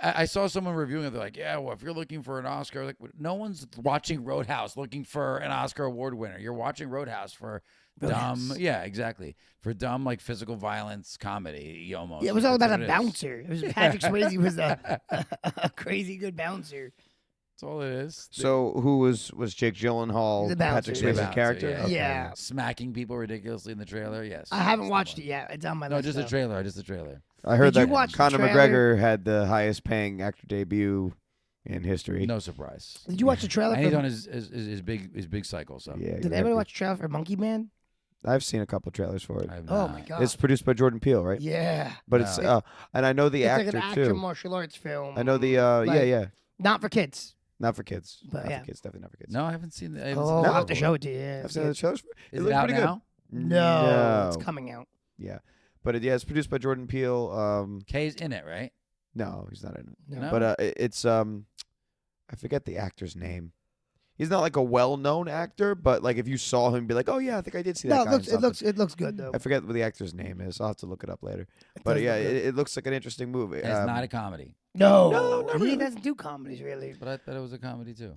I saw someone reviewing it. They're like, yeah, well, if you're looking for an Oscar, like, no one's watching Roadhouse looking for an Oscar award winner. You're watching Roadhouse for dumb, yeah, exactly, for dumb like physical violence comedy, almost. Yeah, it was all That's about what a it is. bouncer. It was Patrick Swayze was a crazy good bouncer. That's all it is. So who was Jake Gyllenhaal? The bouncer. Patrick The Swayze's bouncer, character. yeah. Okay. Yeah. Smacking people ridiculously in the trailer. Yes, I haven't that's the watched one. it yet. It's on my No, list. just the though. trailer. Just the trailer. I heard Did you that watch the Conor trailer? McGregor had the highest paying actor debut in history. No surprise. Did you watch the trailer? And he's for, on his big cycle. So Yeah, Did anybody watch the trailer for Monkey Man? I've seen a couple trailers for it. I have Oh not. my god! It's produced by Jordan Peele, right? Yeah. But it's No. and I know the It's actor like an action too. martial arts film. I know the like- yeah, Not for kids. not for kids. But not yeah. for kids, definitely not for kids. No, I haven't seen. I haven't Oh, seen I'll the have to trailer. show it to you. Yeah, I've see seen the it. trailers. Is looks it out pretty now? good. No, it's coming out. Yeah, but it's produced by Jordan Peele. Kay's in it, right? No, he's not in it. No. No? But it's I forget the actor's name. He's not like a well-known actor, but like if you saw him, be like, oh yeah, I think I did see that No, guy. in something. it looks good though. I forget what the actor's name is. I'll have to look it up later. It But does yeah, look good. it looks like an interesting movie. And it's not a comedy. No, No, not he really. doesn't do comedies really. But I thought it was a comedy too.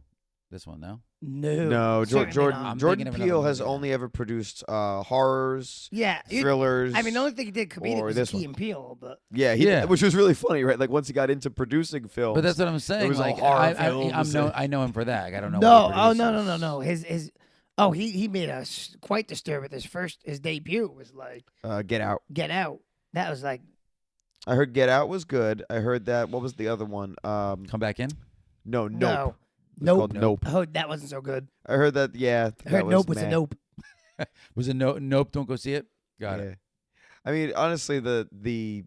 This one, no. no, certainly Jordan not. I'm Jordan thinking of another Peele has movie now. only ever produced horrors, Yeah, thrillers. I mean, the only thing he did comedic or was this Key one. and Peele, but Yeah, Yeah. which was really funny, right? Like once he got into producing films. But that's what I'm saying. was all Like horror films. I know him for that. Like, I don't know. no, what he oh no, produces. his he made us quite disturbed with his debut was like Get Out. Get Out. That was like I heard Get Out was good. I heard that. What was the other one? Come back in. No, Nope. no, It's called nope. Nope. Oh, that wasn't so good. I heard that. Yeah, I heard that Nope was a meh. nope. Was it nope? Don't go see it. Got it. I mean, honestly, the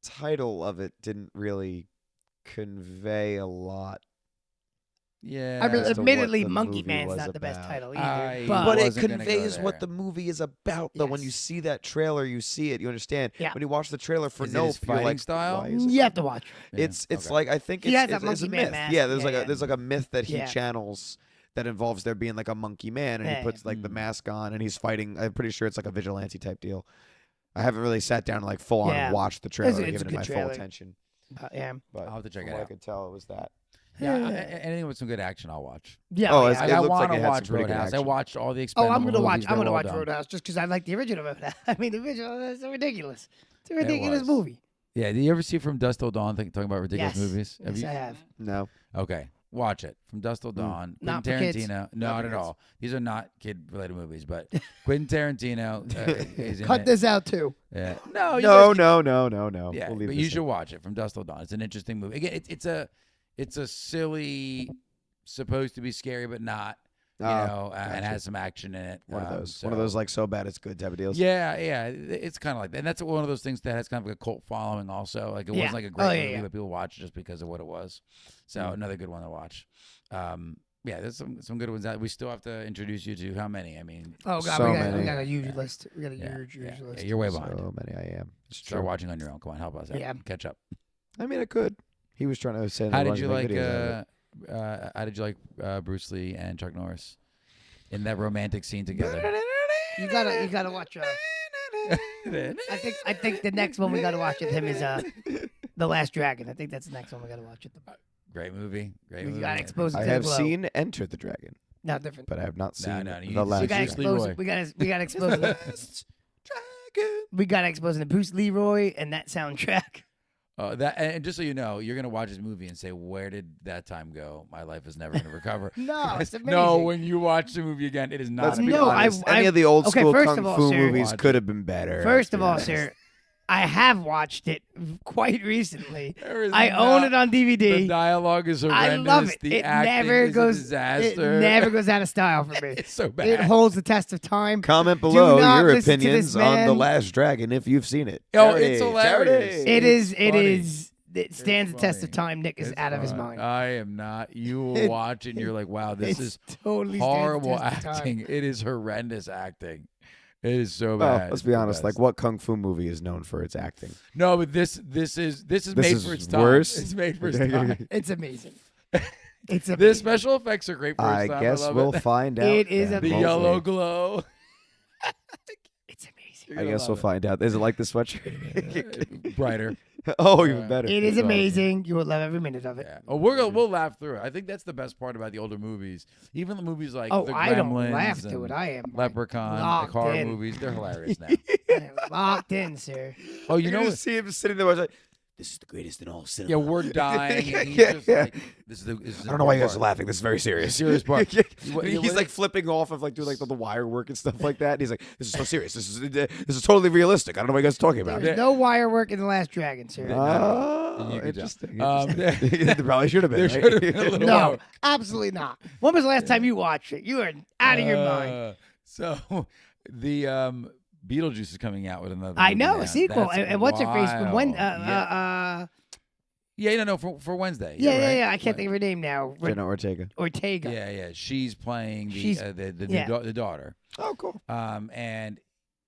title of it didn't really convey a lot. Yeah. I mean, as to what admittedly, the Monkey movie Man's was not the best about. title I- either. But it wasn't gonna go conveys there. what the movie is about, though. When you Yes. see that trailer, you see it. You understand. Yeah. When you watch the trailer for Is it Nope, his you're fighting like, style? why is it You have to watch. Yeah, It's okay. like I think He it's, has that it's a Monkey Man myth. mask. Yeah, there's Yeah, like yeah. there's like a myth that he Yeah. channels that involves there being like a monkey man, and Yeah, he puts like the Mm. mask on, and he's fighting. I'm pretty sure it's like a vigilante type deal. I haven't really sat down and like full on Yeah. watched the trailer, It's a and given it good my trailer. full attention. Yeah. But I'll have to check from it what I out. could tell, it was that. Yeah, anything with some good action, I'll watch. Yeah. Oh, yeah. it's- I looks like want it to had some watch pretty good Roadhouse. I action. watched all the Oh, expendable I'm gonna watch. movies. I'm They're gonna all watch done. Roadhouse just because I like the original Roadhouse. I mean, the original is so ridiculous. It's a ridiculous was. movie. Yeah, did you ever see From Dusk Till Dawn? Talking about ridiculous Yes. movies. Yes, you? I have. No, Okay, watch it. From Dusk Till Dawn. Not Quentin for kids. Tarantino. Not Not for at kids. all. These are not kid-related movies, but Quentin Tarantino is in Cut it. this out too. Yeah. No, you no, guys- no. Yeah, We'll leave but this you should in. watch it. From Dusk Till Dawn. It's an interesting movie. Again, it's a silly, supposed to be scary, but not. You know, and gotcha. has some action in it. One of those. so- One of those like so bad it's good type of deals. Yeah, it's kind of like that. And that's one of those things that has kind of like a cult following also. Like it Yeah. wasn't like a great Oh, yeah, movie, yeah. but people watch it just because of what it was. So another good one to watch. Yeah, there's some good ones out. We still have to introduce you to how many? I mean, Oh god, So we many. got a huge list. We got a yeah, huge yeah, list. yeah, you're way behind. So many I am. It's Start true. watching on your own. Come on, help us out. Yeah. Catch up. I mean, I could. He was trying to say. How did you like? How did you like Bruce Lee and Chuck Norris in that romantic scene together? You gotta watch. I think the next one we gotta watch with him is The Last Dragon. I think that's the next one we gotta watch with him. Great movie. Great We movie. gotta expose it I to the have glow. seen Enter the Dragon, No, different. but I have not seen no, you need the to last We gotta Bruce Dragon. expose. Leroy. We gotta expose. We gotta expose the Bruce Leroy and that soundtrack. That and just so you know, you're gonna watch this movie and say, "Where did that time go? My life is never gonna recover." No, it's amazing. No, when you watch the movie again, it is not. Let's be No, honest. I- Any of the old okay, school first kung of all, fu sir- movies Watch could it. have been better. First let's of be all, honest. sir, I have watched it quite recently. There is I own not- it on The DVD. dialogue is I horrendous. love it. The It acting never is goes. a disaster. It never goes out of style for me. It's so bad. It holds the test of time. Comment below not your listen to opinions this on The man. Last Dragon if you've seen it. Oh, it's Charity, hilarious. charity. It is. It's It funny. is. It stands the test of funny. time. Nick is It's out of his fun. mind. I am not. You will It- watch and you're like, "Wow, this It's is totally horrible stands the test of time. acting. It is horrendous acting. It is so Well, bad. let's It's be the honest. Like, best. what kung fu movie is known for its acting? No, but this is This made is for its time. worse? It's made for its time. It's amazing. It's The amazing. special effects are great for I its time. guess love we'll it. find out. It is then, a- The Mostly. yellow glow. It's amazing. You're I gonna guess we'll love find out. Is it like the sweatshirt? it. Brighter. Oh, even better. It is It's awesome. amazing. You will love every minute of it. Yeah. Oh, we'll laugh through it. I think that's the best part about the older movies. Even the movies like Oh, the I don't Gremlins laugh to and it. I am like, Leprechaun, the locked horror in. movies, they're hilarious now. I am locked in, sir. Oh, you know you what? just see him sitting there like, this is the greatest in all cinema. Yeah, we're dying. And he's Yeah, just yeah. like, this is the I don't know why you guys are laughing. This is very serious. Serious part. He's like flipping off of like doing like the wire work and stuff like that. And he's like, "This is so serious. This is totally realistic. I don't know what you guys are talking about." There's no wire work in The Last Dragon, sir. Oh, You could interesting. jump. interesting. There probably should have been. There right? should have been a little No, more. absolutely not. When was the last time you watched it? You are out of your mind. So the Beetlejuice is coming out with another. I movie know, now. a sequel. That's And what's her face from when? wild. Yeah, no, for Wednesday. Yeah, You're yeah, right. yeah. I can't think of her name now. Jenna Ortega. Ortega. Yeah, yeah. She's playing She's- the daughter. Oh, cool. And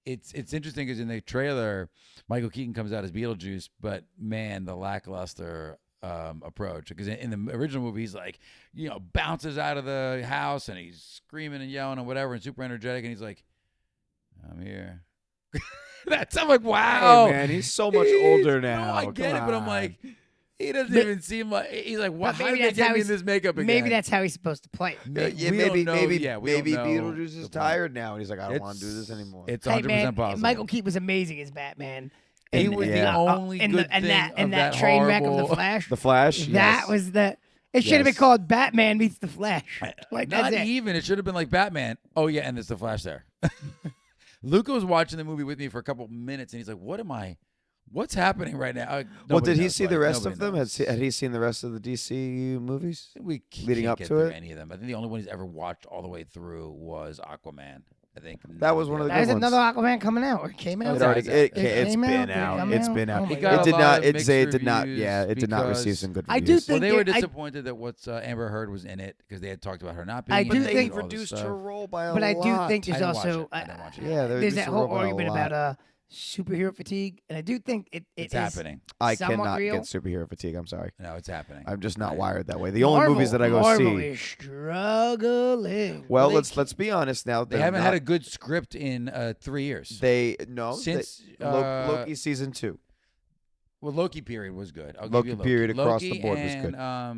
it's interesting because in the trailer, Michael Keaton comes out as Beetlejuice, but man, the lackluster approach. Because in the original movie, he's like, bounces out of the house and he's screaming and yelling and whatever and super energetic, and he's like, "I'm here." I'm like, wow, Hey, man, he's so much older now. No, I get Come it, but I'm on. like, he doesn't But- even seem like he's like, what? But How maybe did they that's get how me in he's- this makeup again? Maybe that's how he's supposed to play it. Yeah, We maybe don't know. maybe Yeah, we maybe don't know Beetlejuice the is plan. tired now, and he's like, I don't want to do this anymore. It's Hey 100% man, possible. Michael Keaton was amazing as Batman. He And- was Yeah. the only and good and thing that and of that that train wreck of horrible- the Flash. The Flash. That yes. was the. It should have been Yes. called Batman meets the Flash. Like Not that's it. even. It should have been like Batman. Oh yeah, and there's the Flash there. Luca was watching the movie with me for a couple minutes, and he's like, What's happening right now?" Well, Nobody did he knows, see the like, rest nobody of them? knows. Had he seen the rest of the DC movies? We leading can't up get to through it? any of them. I think the only one he's ever watched all the way through was Aquaman. I think That was one of the There's good ones. another Aquaman coming out. Or it came out. It already, It it's came been out, out. it It's came been out. out. Oh my It got It a did lot not. of It say it mixed did not. reviews Yeah, it did not receive because- some good I reviews. do Well, think they were that I- disappointed that what's Amber Heard was in it because they had talked about her not being. I in do it But and they think- all this reduced stuff. her role by a But I lot. do think there's I didn't watch also it. I didn't watch it. Yeah, they there's reduced that her whole role by a argument lot. about superhero fatigue, and I do think it It's is happening. I somewhat cannot real. get superhero fatigue. I'm sorry. No, it's happening. I'm just not I- wired that way. The only movies that I go Marvel see. is struggling. Well, They let's be honest now. They they're haven't not- had a good script in 3 years. They no Since, Loki season 2. Well, Loki period was good. I'll Loki give you period across the Loki board was and, good. oh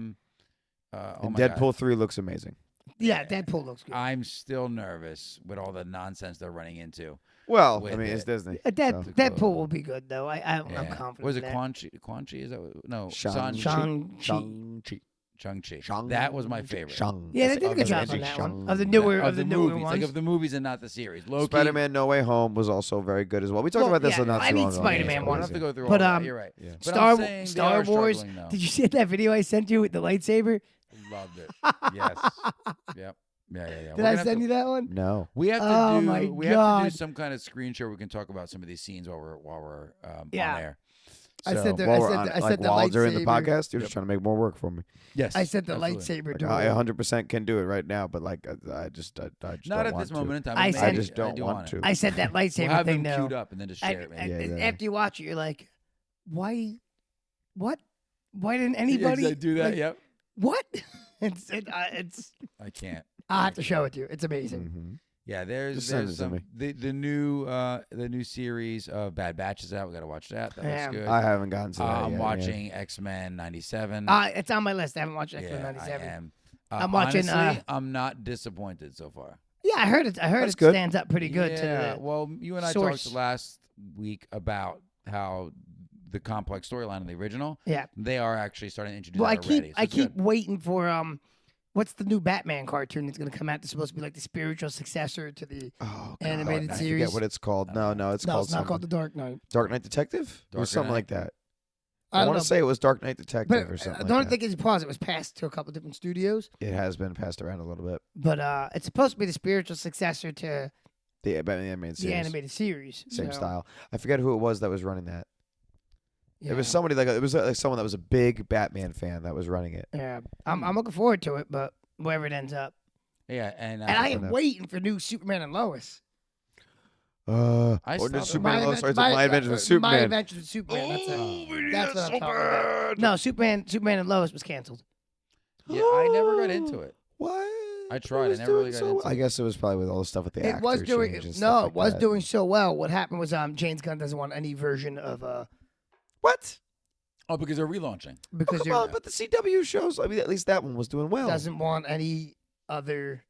And my God. Deadpool 3 looks amazing. Yeah, Deadpool looks good. I'm still nervous with all the nonsense they're running into. Well, With I mean, it's it. Disney. Deadpool will be good though. I'm Yeah. confident. Was in it that. Quan Chi? Quan Chi? Is that what, no? Shang-Chi. Shang-Chi. Shang-Chi. Shang-Chi. Shang- That was my favorite. Shang. Yeah, they did a Of good the job on Magic that one. Shang- Of the Yeah, newer, of the newer movies, ones. like of the movies and not the series. Loki. Spider-Man No Way Home was also very good as well. We talked Well, about this yeah, not I too need long ago. Spider-Man We one. don't have to go through But, all that. You're right. Yeah. But I'm saying they Star are Wars. struggling, though. Did you see that video I sent you with the lightsaber? Loved it. Yes. Yep. Yeah. Did I send you that one? No. We have to Oh do. my We have to God. do some kind of screen share. We can talk about some of these scenes while we're Yeah. on air. I So- said the- While we're said on the- it, I like said the while during the lightsaber. podcast, you're just trying to make more work for me. Yes. I said the absolutely. lightsaber Like, duel. I 100% can do it right now, but like I just Not don't at want this moment in time. I but said- maybe I just don't do want it. to. I said that We'll lightsaber have thing them though. queued up and then just share it. Maybe. Yeah. After you watch it, you're like, why? What? Why didn't anybody Yes, I do that. like, Yep. What? It's. I can't. I'll have to show it to you. It's amazing. Mhm. Yeah, Just send it to me. the new series of Bad Batch is out. We got to watch that. That Yeah. looks good. I haven't gotten to that I'm yet. watching X-Men 97. It's on my list. I haven't watched X-Men yeah, 97. I am. I'm watching, Honestly, I'm not disappointed so far. Yeah, I heard it. That's It good. stands up pretty good to Yeah, the well, you and I source. talked last week about how the complex storyline in the original. Yeah. They are actually starting to introduce Well, that already. I keep waiting for what's the new Batman cartoon that's going to come out? That's supposed to be like the spiritual successor to the animated I series. forget what it's called. No, it's called it's not something. called The Dark Knight. Dark Knight Detective? It was Darker something Knight? like that. I I don't want know, to say it was Dark Knight Detective but or something the only like thing is, pause. It was passed to a couple different studios, that. It has been passed around a little bit. but it's supposed to be the spiritual successor to The Batman animated the series. animated series. Same So, style. I forget who it was that was running that. Yeah. It was somebody like someone that was a big Batman fan that was running it. Yeah, I'm looking forward to it, but wherever it ends up, Yeah, and I am know. waiting for new Superman and Lois. Or I did saw Superman My Lois or is it Advent- My Adventures with My Superman? Adventures with Superman. That's Oh, that's what I'm talking about. No, Superman and Lois was canceled. yeah, I never got into it. What? I tried. It was I never really doing got into I it. guess it was probably with all the stuff with the It was actor doing change and no, stuff it like was that. doing so well. What happened was James Gunn doesn't want any version of What? Oh, because they're relaunching. because Come on, but the CW shows. I mean, at least that one was doing well. doesn't want any other.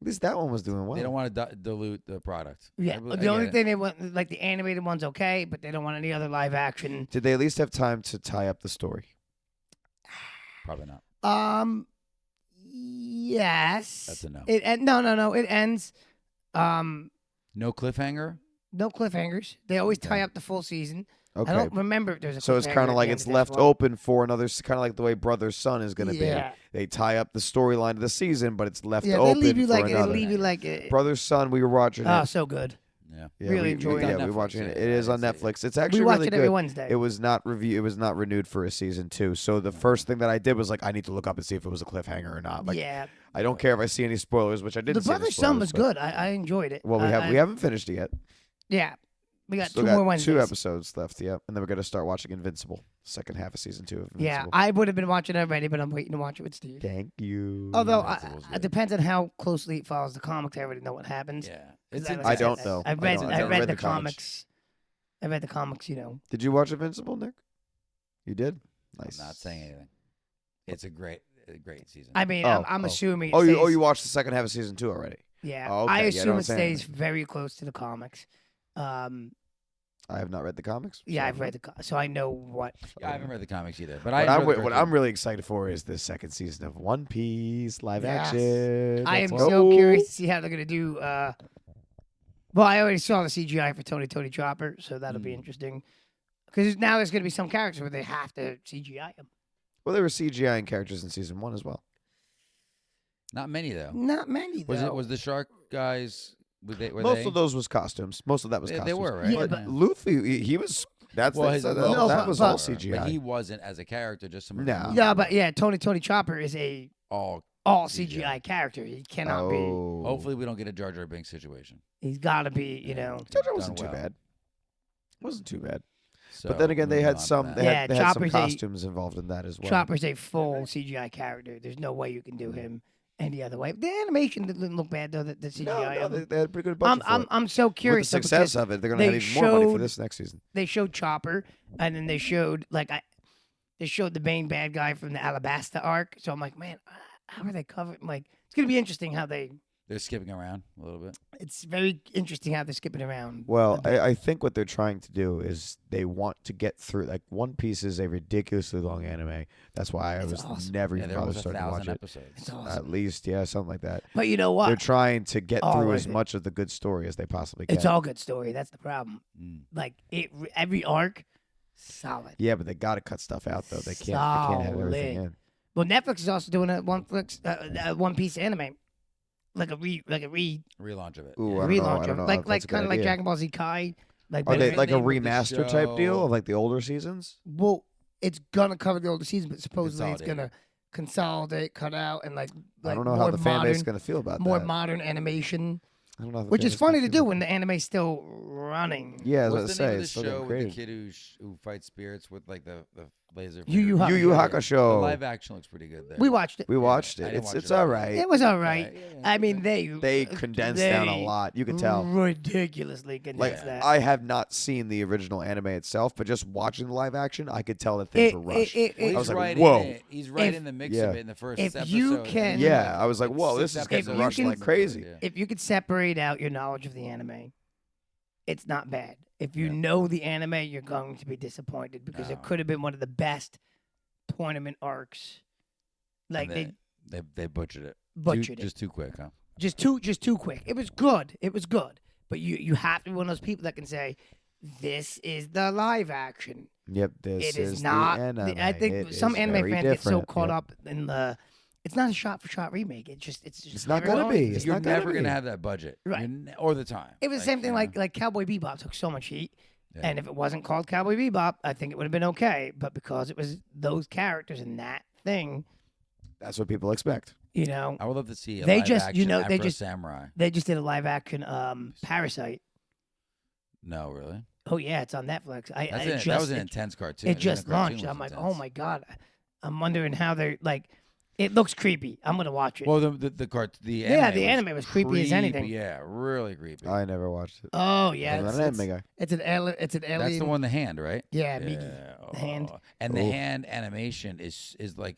At least that one was doing well. They don't want to dilute the product. Yeah, I the only get it. thing they want, like the animated one's okay, but they don't want any other live action. Did they at least have time to tie up the story? Probably not. Yes. That's a no. No. It ends. No cliffhanger. No cliffhangers. They always tie up the full season. Okay. I don't remember if there's a. So it's cliffhanger kind of at like the it's end of left this one. open for another, kind of like the way Brother Son is going to Yeah. be. They tie up the storyline of the season, but it's left Yeah, open they leave you for like another. they leave you like. Brother Son, we were watching Oh, it. so good. Yeah. Yeah, really we, enjoyed it. Yeah, On we're Netflix, watching it. yeah, It is I on didn't see Netflix. It's actually We watch really it good. every Wednesday. It was not It was not renewed for a season 2. So the first thing that I did was like, I need to look up and see if it was a cliffhanger or not. Like, Yeah. I don't care if I see any spoilers, which I didn't. The see any Brother Son spoilers, was but- good. I enjoyed it. Well, we haven't finished it yet. Yeah. We got Still two more Wednesdays. 2 episodes left. Yep, and then we're gonna start watching Invincible, second half of season 2 of Invincible. Yeah, I would have been watching it already, but I'm waiting to watch it with Steve. Thank you. Although Invincible's it good. depends on how closely it follows the comics. I already know what happens. Yeah. 'Cause It's I don't intense. know. I've I read don't- I've I've never read read the the comics. comics. I read the comics. You know. Did you watch Invincible, Nick? You did. I'm Nice. not saying anything. It's a great season. I mean, Oh, I'm oh. assuming. It Oh, stays, you watched the second half of season 2 already. Yeah, Oh, okay. I Yeah, assume don't it say stays anything. very close to the comics. I have not read the comics. Yeah, so- I've read so I know what. Yeah, I haven't read the comics either, but What I'm really excited for is the second season of One Piece live Yes. action. I am Let's so go. curious to see how they're gonna do. Well, I already saw the CGI for Tony Chopper, so that'll be interesting. Because now there's gonna be some characters where they have to CGI them. Well, there were CGI characters in season 1 as well. not many though. Not many though. Was the shark guys? Were Most they? of those was costumes. Most of that was They costumes. were, right? Yeah, But but- Luffy, he was. That Well, was but- all But CGI. he wasn't as a character, just some. of No. the movies Yeah, were. but yeah, Tony Chopper is a all. all CGI character. He cannot be. Oh. Hopefully, we don't get a Jar Jar Binks situation. He's got to be. You know. JoJo wasn't Done too well. bad. Wasn't too bad. So, But then again, they moving had on from some. that. They Yeah, had, they had some Chopper's a- costumes involved in that as well. Chopper's a full CGI character. There's no way you can do him any other way. The animation didn't look bad though. The CGI. No, they had a pretty good budget for it. I'm so With the curious. though, success because of it, they're going to they have even more money for showed- this next season. they showed Chopper, and then they showed they showed the main bad guy from the Alabasta arc. So I'm like, man, how are they covering? Like, it's gonna be interesting how they. They're skipping around a little bit. It's very interesting how they're skipping around. Well, I think what they're trying to do is they want to get through. Like, One Piece is a ridiculously long anime. That's why I It's was awesome. never Yeah, even there bothered was starting to watch 1,000 it. episodes. It's awesome. At least, yeah, something like that. But you know what? They're trying to get All through worth as it. much of the good story as they possibly can. It's all good story. That's the problem. Mm. Like every arc, solid. Yeah, but they got to cut stuff out though. They can't have everything Solid. in. Well, Netflix is also doing a One Piece anime, like a Relaunch of it. Ooh, yeah. I don't know. relaunch, I don't know like if that's a good kind of like idea. Dragon Ball Z Kai. Like, Are they the like a name of the remaster type deal show? of like the older seasons? well, it's gonna cover the older seasons, but supposedly it's Consolidate gonna consolidate, cut out, and like I don't know more how the fan modern, base is going to feel about more that. modern animation, I don't know. How the which fan is base gonna funny to feel do about when the anime's still running. that. Yeah, I was What's about to the name say of the it's still show getting with the created. kid who fights spirits with like the Laser. Yu Yu Yu Yu The Hakusho. live action looks pretty good there. We watched it. We watched I it. didn't It's watch it's it all. all right. It was all right. Yeah. I mean, They condensed down a lot. You could tell. Ridiculously Like condensed that. I have not seen the original anime itself, but just watching the live action, I could tell that things were rushed. Well, I he's was like, right whoa. in it. He's right If- in the mix Yeah. of it in the first If episode. you and can- it's Yeah, I was like, it's whoa, 6 this is getting episodes. rushed like crazy. Yeah. If you could separate out your knowledge of the anime, it's not bad. If you Yeah. know the anime, you're going to be disappointed because it No. could have been one of the best tournament arcs. Like And they they butchered it. butchered it. Just too quick, huh? Just too quick. It was good. It was good. But you have to be one of those people that can say, this is the live action. Yep, this It is is not. the anime. I think It some is anime very fans get so different. caught Yep. up in the. It's not a shot for shot remake. It's just. It's not never gonna going be. to It's You're not gonna never be. gonna have that budget, Right. Or the time. It was the same thing like Cowboy Bebop took so much heat. Yeah. And if it wasn't called Cowboy Bebop, I think it would have been okay. But because it was those characters and that thing, That's what people expect. you know, I would love to see a They live just- you action know, they Afro just- Samurai. they just did a live action Parasite. No, really. Oh yeah, it's on Netflix. That was an intense cartoon. It just The cartoon launched. was I'm like, intense. oh my god. I'm wondering how they're like. It looks creepy. I'm gonna watch it. Well, the yeah, anime the anime was creepy as anything. Yeah, really creepy. I never watched it. Oh yeah, I'm it's, not an it's, anime guy. it's an alien. It's an alien. That's the one, the hand, right? Yeah, Migi. The hand. And the Oof. hand animation is like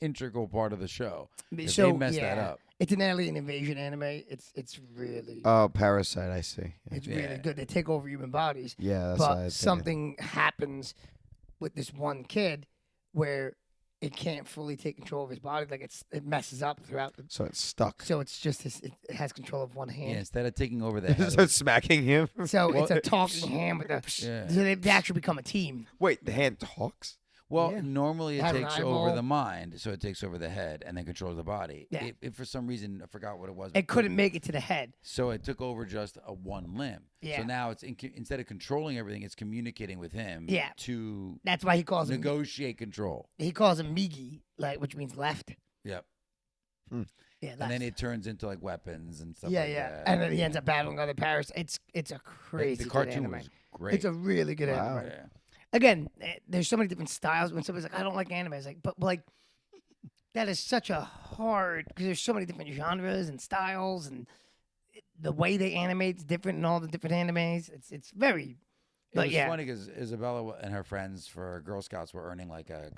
integral part of the show. If So they mess yeah, that up. it's an alien invasion anime. It's really Oh, Parasite. I see. Yeah, it's yeah. really good. They take over human bodies, yeah that's what I but was something happens with this one kid where it can't fully take control of his body. Like it messes up throughout. So it's stuck. So it's just it has control of one Yeah, hand. instead of taking over the head. So smacking him. So Well, it's a talking hand with a. Yeah. So they actually become a team. Wait, the hand talks? Well, Yeah. normally it Has an takes over eyeball. the mind, so it takes over the head and then controls the body. Yeah. If for some reason I forgot what it was, It couldn't make it to the head. so it took over just a one limb. Yeah. So now it's instead of controlling everything, it's communicating with him. Yeah. To That's why he calls him. negotiate control. He calls him Migi, like which means left. Yep. Yeah, left. And then it turns into like weapons and stuff. yeah, like yeah, that. and then he ends up battling other Paris. It's a crazy The good cartoon anime. was great. It's a really good Wow. anime. Yeah. Again, there's so many different styles. When somebody's like, I don't like anime, it's like, but like, that is such a hard because there's so many different genres and styles, and the way they animate is different in all the different animes. It's very, It but was yeah, funny because Isabella and her friends for Girl Scouts were earning like a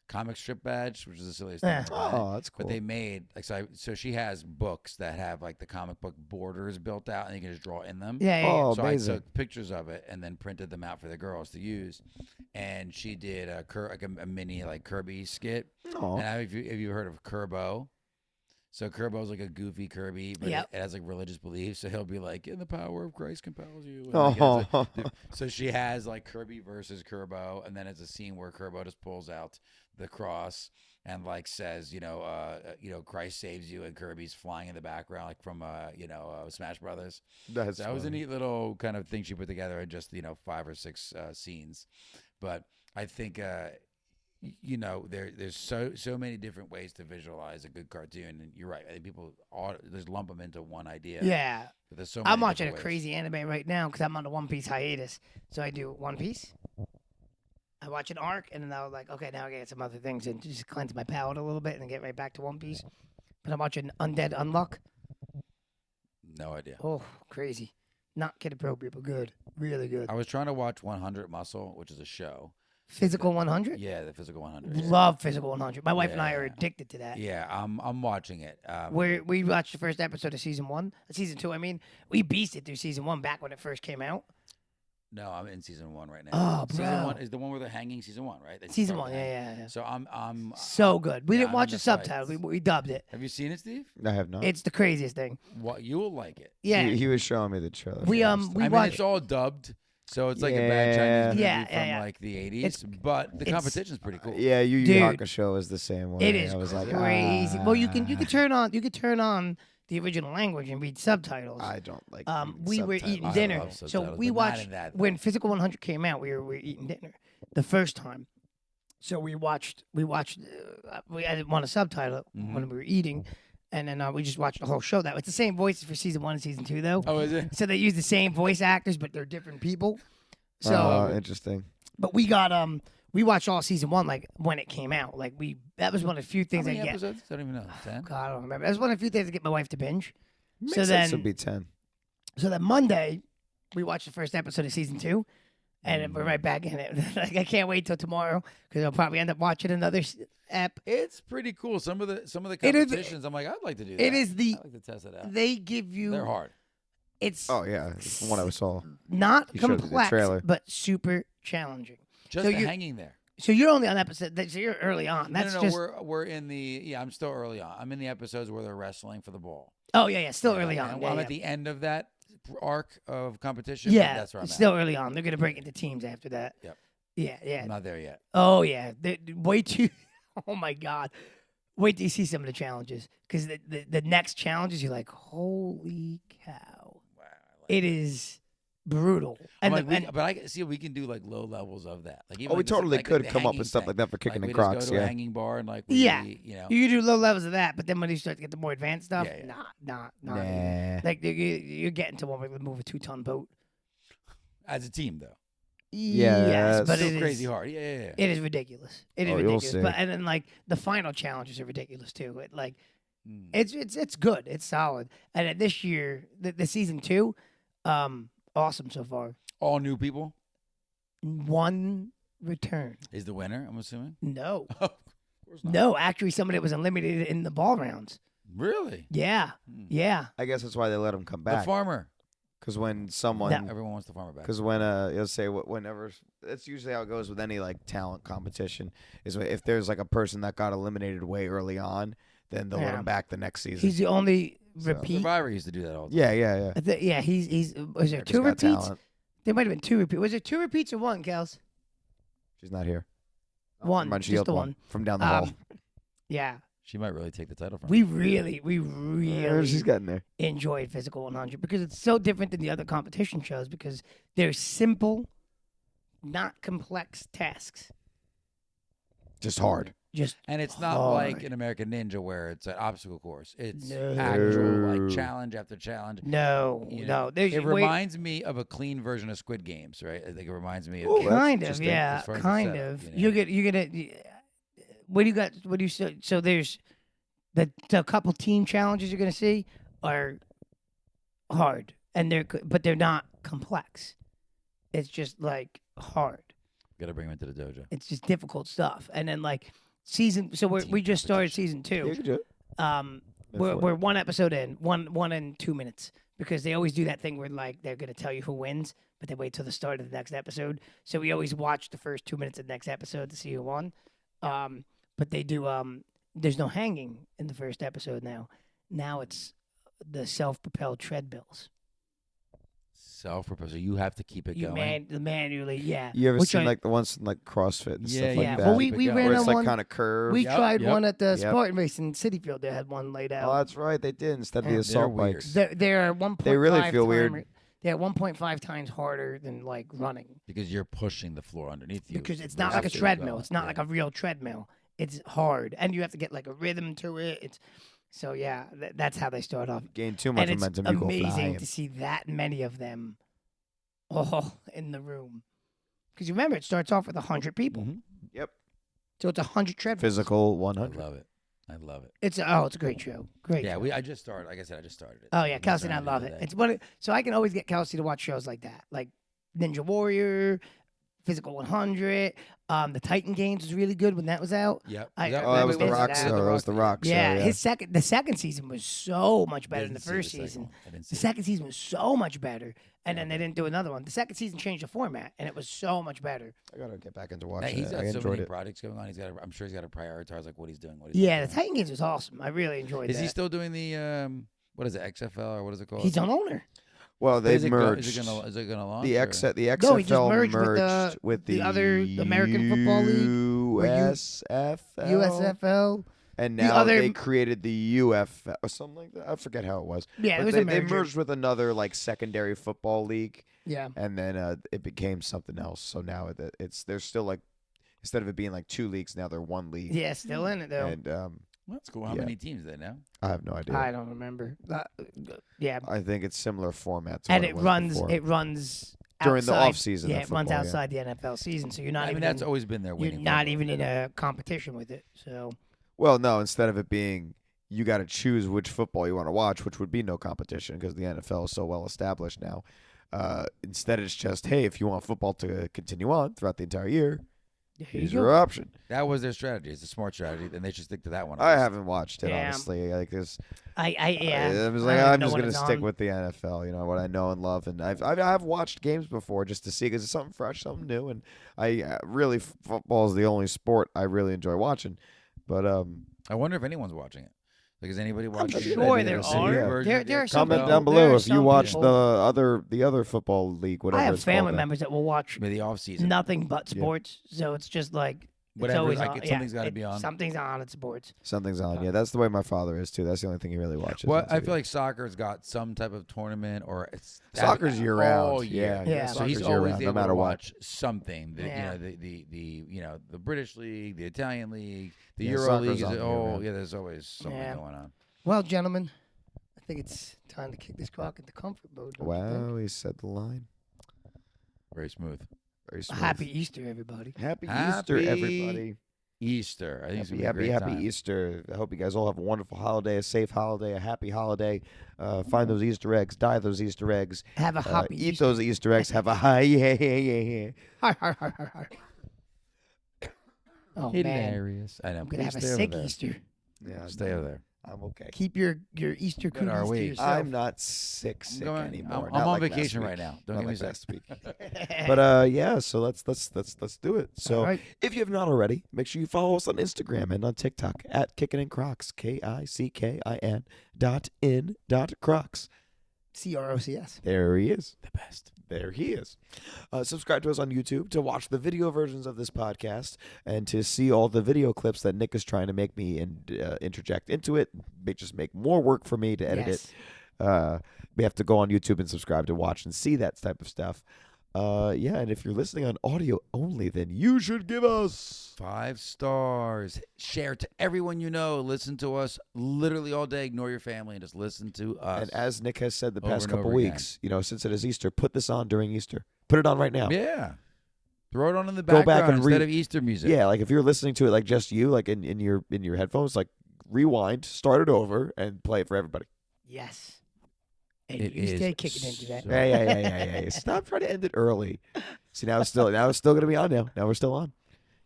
comic strip badge, which is the silliest thing. Yeah. ever, right? Oh, that's cool. But they made like so she has books that have like the comic book borders built out, and you can just draw in them. yeah, yeah. Oh, So amazing. I took pictures of it and then printed them out for the girls to use, and she did a mini like Kirby skit. Aw. And have you heard of Kerbo? So Kerbo's like a goofy Kirby, but Yep. it has like religious beliefs. So he'll be like, "And the power of Christ compels you." And, like, it's Oh. like- so she has like Kirby versus Kerbo, and then it's a scene where Kerbo just pulls out the cross and like says, Christ saves you, and Kirby's flying in the background like from Smash Brothers. That's So that was a funny. neat little kind of thing she put together in just 5 or 6 scenes. But I think there's so many different ways to visualize a good cartoon, and you're right. I think people just lump them into one idea. Yeah. But there's so many I'm watching a different ways. crazy anime right now because I'm on a One Piece hiatus. So I do One Piece. I watch an arc, and then I was like, okay, now I get some other things and just cleanse my palate a little bit, and then get right back to One Piece. But I'm watching Undead Unluck. No idea. Oh, crazy! Not kid appropriate, but good, really good. I was trying to watch 100 Muscle, which is a show. Physical 100. Yeah, the Physical 100. Yeah. Love Physical 100. My wife and I are Yeah. addicted to that. Yeah, I'm watching it. We watched the first episode of season 2. I mean, we beasted through season 1 back when it first came out. No, I'm in season 1 right now. Oh, Season bro. 1 is the one where they're hanging. Season 1, right? They Season start 1, with yeah, hanging. yeah. So I'm So good. We yeah, didn't I'm watch in the the subtitles. fights. We dubbed it. Have you seen it, Steve? I have not. It's the craziest thing. What you will like it. Yeah. He was showing me the trailer. We, for um, this we stuff. I mean, watched- it's all dubbed, so it's like a bad Chinese movie Yeah, from yeah, yeah. like the 80s. It's- but the it's- competition's pretty cool. Yeah, Yu Yu Dude, Hakusho is the same way. It is I was like, crazy. Well, you can "Ah." turn on the original language and read subtitles. I don't like. We were subtitles. eating I dinner, love so subtitles, we but not watched in that, when though. Physical 100 came out. We were eating dinner the first time, so we watched. I didn't want to subtitle it Mm-hmm. when we were eating, and then we just watched the whole show. That it's the same voices for season 1 and season 2, though. Oh, is it? So they use the same voice actors, but they're different people. So Oh, interesting. But we watched all season 1 like when it came out. Like that was one of the few How things I many get. episodes? I don't even know. 10? God, I don't remember. That was one of the few things I get my wife to binge. Makes So sense then- to be 10. So then Monday, we watched the first episode of season 2, and then we're right back in it. Like I can't wait till tomorrow because I'll probably end up watching another ep. It's pretty cool. Some of the It is- competitions, I'm like, I'd like to do that. It is the I'd like to test it out. they give you. They're hard. It's Oh yeah, it's the one I saw. not You showed me the complex, trailer. but super challenging. Just So the you- hanging there. So you're only on episode. So you're early on. That's no, just. we're in the I'm still early on. I'm in the episodes where they're wrestling for the ball. Oh yeah, still early on. And Yeah, I'm yeah. at the end of that arc of competition. but Yeah, that's where I'm it's at. still early on. They're gonna break into teams after that. Yep. Yeah, yeah. I'm not there yet. Oh yeah. Way too. Oh my God. Wait till you see some of the challenges because the next challenges you're like, holy cow! Wow. I like It is brutal. I'm And, like, and but I see we can do like low levels of that. Like even Oh, we like this- totally like could the come up hanging with stuff thing. like that for kicking Like, and we just Crocs. go to a Yeah. hanging bar and like Yeah. you know. you can do low levels of that, but then when you start to get the more advanced stuff, Yeah, yeah. not. Nah. Like you're getting to one where we move a 2-ton boat. As a team though. Yeah, Yes, but Still it is crazy hard. Yeah. It is ridiculous. It is Oh, you'll ridiculous. see. But and then like the final challenges are ridiculous too. It like Mm. it's good. It's solid. And this year, the season 2, awesome so far. All new people One return. is the winner. I'm assuming. No, of course not. no. Actually, somebody that was eliminated in the ball rounds. Really. Yeah, Hmm. yeah. I guess that's why they let him come The back. farmer. Because when someone, Everyone wants the farmer back. because when you'll say whenever that's usually how it goes with any like talent competition is if there's like a person that got eliminated way early on, then they'll let Yeah. him back the next season. He's the only So- repeat. Survivor used to do that all the time. yeah. Yeah, he's. Was there America's 2 Got repeats? Talent. There might have been 2 repeats. Was there 2 repeats or 1, Kels? She's not here. One, From just the Unshield one. from down the hall. Yeah, She might really take the title from we him. really She's getting there. enjoyed Physical 100 because it's so different than the other competition shows because they're simple, not complex tasks. Just hard. Just And it's not hard. like an American Ninja where it's an obstacle course. It's No. actual like challenge after challenge. no, You no. know, There's It wait, reminds me of a clean version of Squid Games, right? I think it reminds me of Ooh, that's kind of, interesting. yeah, as far as the kind setup, of. you know. You're gonna. What do you got? What do you so there's the couple team challenges you're gonna see are hard and but they're not complex. It's just like hard. Gotta bring him into the dojo. It's just difficult stuff. And then like season. So Team we just started competition. season 2. You can do it. We're one episode in, one in 2 minutes because they always do that thing where like they're gonna tell you who wins, but they wait till the start of the next episode. So we always watch the first 2 minutes of the next episode to see who won. But they do. There's no hanging in the first episode now. Now it's the self-propelled treadmills. Self-propose. So you have to keep it You going. manually, yeah. You ever Which seen I- like the ones in, like CrossFit and Yeah, stuff like yeah. that? Well, we Keep it we going. ran where on it's like one. kind of curved. We Yep, tried yep. one at the Yep. Spartan race in City Field. They had one laid out. Oh, that's right. They did instead of the Yeah. assault They're weird. bikes. They're 1.5 They really feel weird. timer- They're 1.5 times harder than like running Because you're pushing the floor underneath you. because it's They not like a have to treadmill. go. It's not Yeah. like a real treadmill. It's hard, and you have to get like a rhythm to it. It's so yeah. That's how they start off. Gain too much And it's momentum. You go amazing flying. to see that many of them all in the room. Because you remember, it starts off with 100 people. Mhm. Yep. So it's 100 treadmills. Physical I 100. love it. I love it. It's a great show. Great. Yeah, show. I just started. Like I said, I just started it. Oh yeah, I'm Kelsey and I starting to love do it. that. It's one. So I can always get Kelsey to watch shows like that, like Ninja Warrior, Physical 100. The Titan Games was really good when that was out. Yep. I- Yep. Oh, that was the Remember Rock that? show. That was the Rock show. Yeah, Yeah. the second season was so much better than the Didn't see first second season. one. I didn't see The it. second season was so much better, and then they didn't do another one. The second season changed the format, and it was so much better. I gotta get back into Hey, watching he's it. got I so enjoyed many it. projects going on. I'm sure he's got to prioritize like what he's doing. What he's Yeah, not the doing. Titan Games was awesome. I really enjoyed Is that. he still doing the what is it, XFL or what is it called? He's an owner. Well, they Is it go- merged. Is it gonna launch? the or- the No, XFL he just merged with the the other American Football League, where you- USFL. USFL. And The now other- they created the UFL or something like that. I forget how it was. Yeah, it But was they, a they merger. merged with another like secondary football league, Yeah. and then it became something else. So now it's there's still like instead of it being like two leagues, now they're one league. Yeah, still in it though. And Well, that's cool. How Yeah. many teams there now? I have no idea. I don't remember. Yeah, I think it's similar format. To and what it was runs. before. It runs During the outside- off season Yeah, of football, months yeah. outside the NFL season, so you're not I mean, even. that's always been their you're winning. not formula. even in a competition with it. So Well, no, instead of it being you got to choose which football you want to watch, which would be no competition because the NFL is so well established now. Instead, it's just, hey, if you want football to continue on throughout the entire year, there you here's go. your option. That was their strategy. It's a smart strategy, and they should stick to that one. at I least. haven't watched it, Yeah. honestly. Like this, Yeah. I was I like, don't I'm know just what gonna it's stick on. with the NFL. You know what I know and love, and I've watched games before just to see because it's something fresh, something new, and I really football is the only sport I really enjoy watching. But I wonder if anyone's watching it. Like, is anybody watching? sure the there city are. version There- of there the are some comment XFL? people- down below there are if you some watch people- the other football league, whatever I have it's family called. members that will watch Maybe the off season. nothing but sports, so it's just like it's Whatever, always like, on. something's gotta be on. Something's on at sports. Something's on. Yeah, that's the way my father is too. That's the only thing he really watches. Well, on I TV. feel like soccer's got some type of tournament, or it's Soccer's year round. all year. Yeah. So he's soccer's year always round, able no matter to what. watch something. The, Yeah. the British league, the Italian league, the Yeah, Euro soccer's league. Is on year round. yeah. There's always something Yeah. going on. Well, gentlemen, I think it's time to kick this Croc into comfort mode. don't you think? Wow, he said the line. Very smooth. Very smooth. Happy Easter, everybody. Happy Easter, Happy everybody. Easter. I think it's Happy, gonna be a happy, great happy time. Easter. I hope you guys all have a wonderful holiday, a safe holiday, a happy holiday. Find those Easter eggs, dye those Easter eggs, Have a happy eat Easter. those Easter eggs, have a high, yeah. Har, har, har, har, har. Oh man, Hilarious. I know. I'm gonna have a Stay over sick there. Easter. Yeah, Stay over there. I'm okay. Keep your Easter Good, are cookies we? to yourself. I'm not sick I'm going- anymore. I'm Not on like last vacation week. right now. Don't Not get me like sick. last week. But yeah, so let's do it. So All right. if you have not already, make sure you follow us on Instagram and on TikTok at Kickin and Crocs, KICKIN.in.Crocs. CROCS. There he is. The best. There he is. Subscribe to us on YouTube to watch the video versions of this podcast and to see all the video clips that Nick is trying to make me interject into it. Just make more work for me to edit Yes. it. We have to go on YouTube and subscribe to watch and see that type of stuff. Yeah, and if you're listening on audio only, then you should give us 5 stars. Share to everyone you know. Listen to us literally all day. Ignore your family and just listen to us. And as Nick has said the Over past and couple over again. weeks, since it is Easter, put this on during Easter. Put it on right now. Yeah. Throw it on in the Go back background and instead of Easter music. Yeah, like if you're listening to it like just you, like in your headphones, like rewind, start it over, and play it for everybody. Yes. And It you is stay kicking into that. so- Yeah. Stop trying to end it early. See, now it's still gonna be on now. Now we're still on.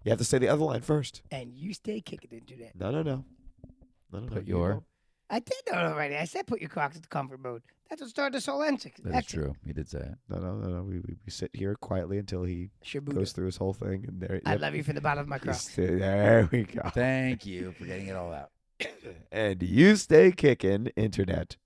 You have to say the other line first. And you stay kicking into that. No. Put You your. go. I did that already. I said put your Crocs into comfort mode. That's what started this whole engine. That is true. He did say it. No. We sit here quietly until he Shibuya. goes through his whole thing, and there. I yep. love you from the bottom of my Crocs. There we go. Thank you for getting it all out. And you stay kicking, internet.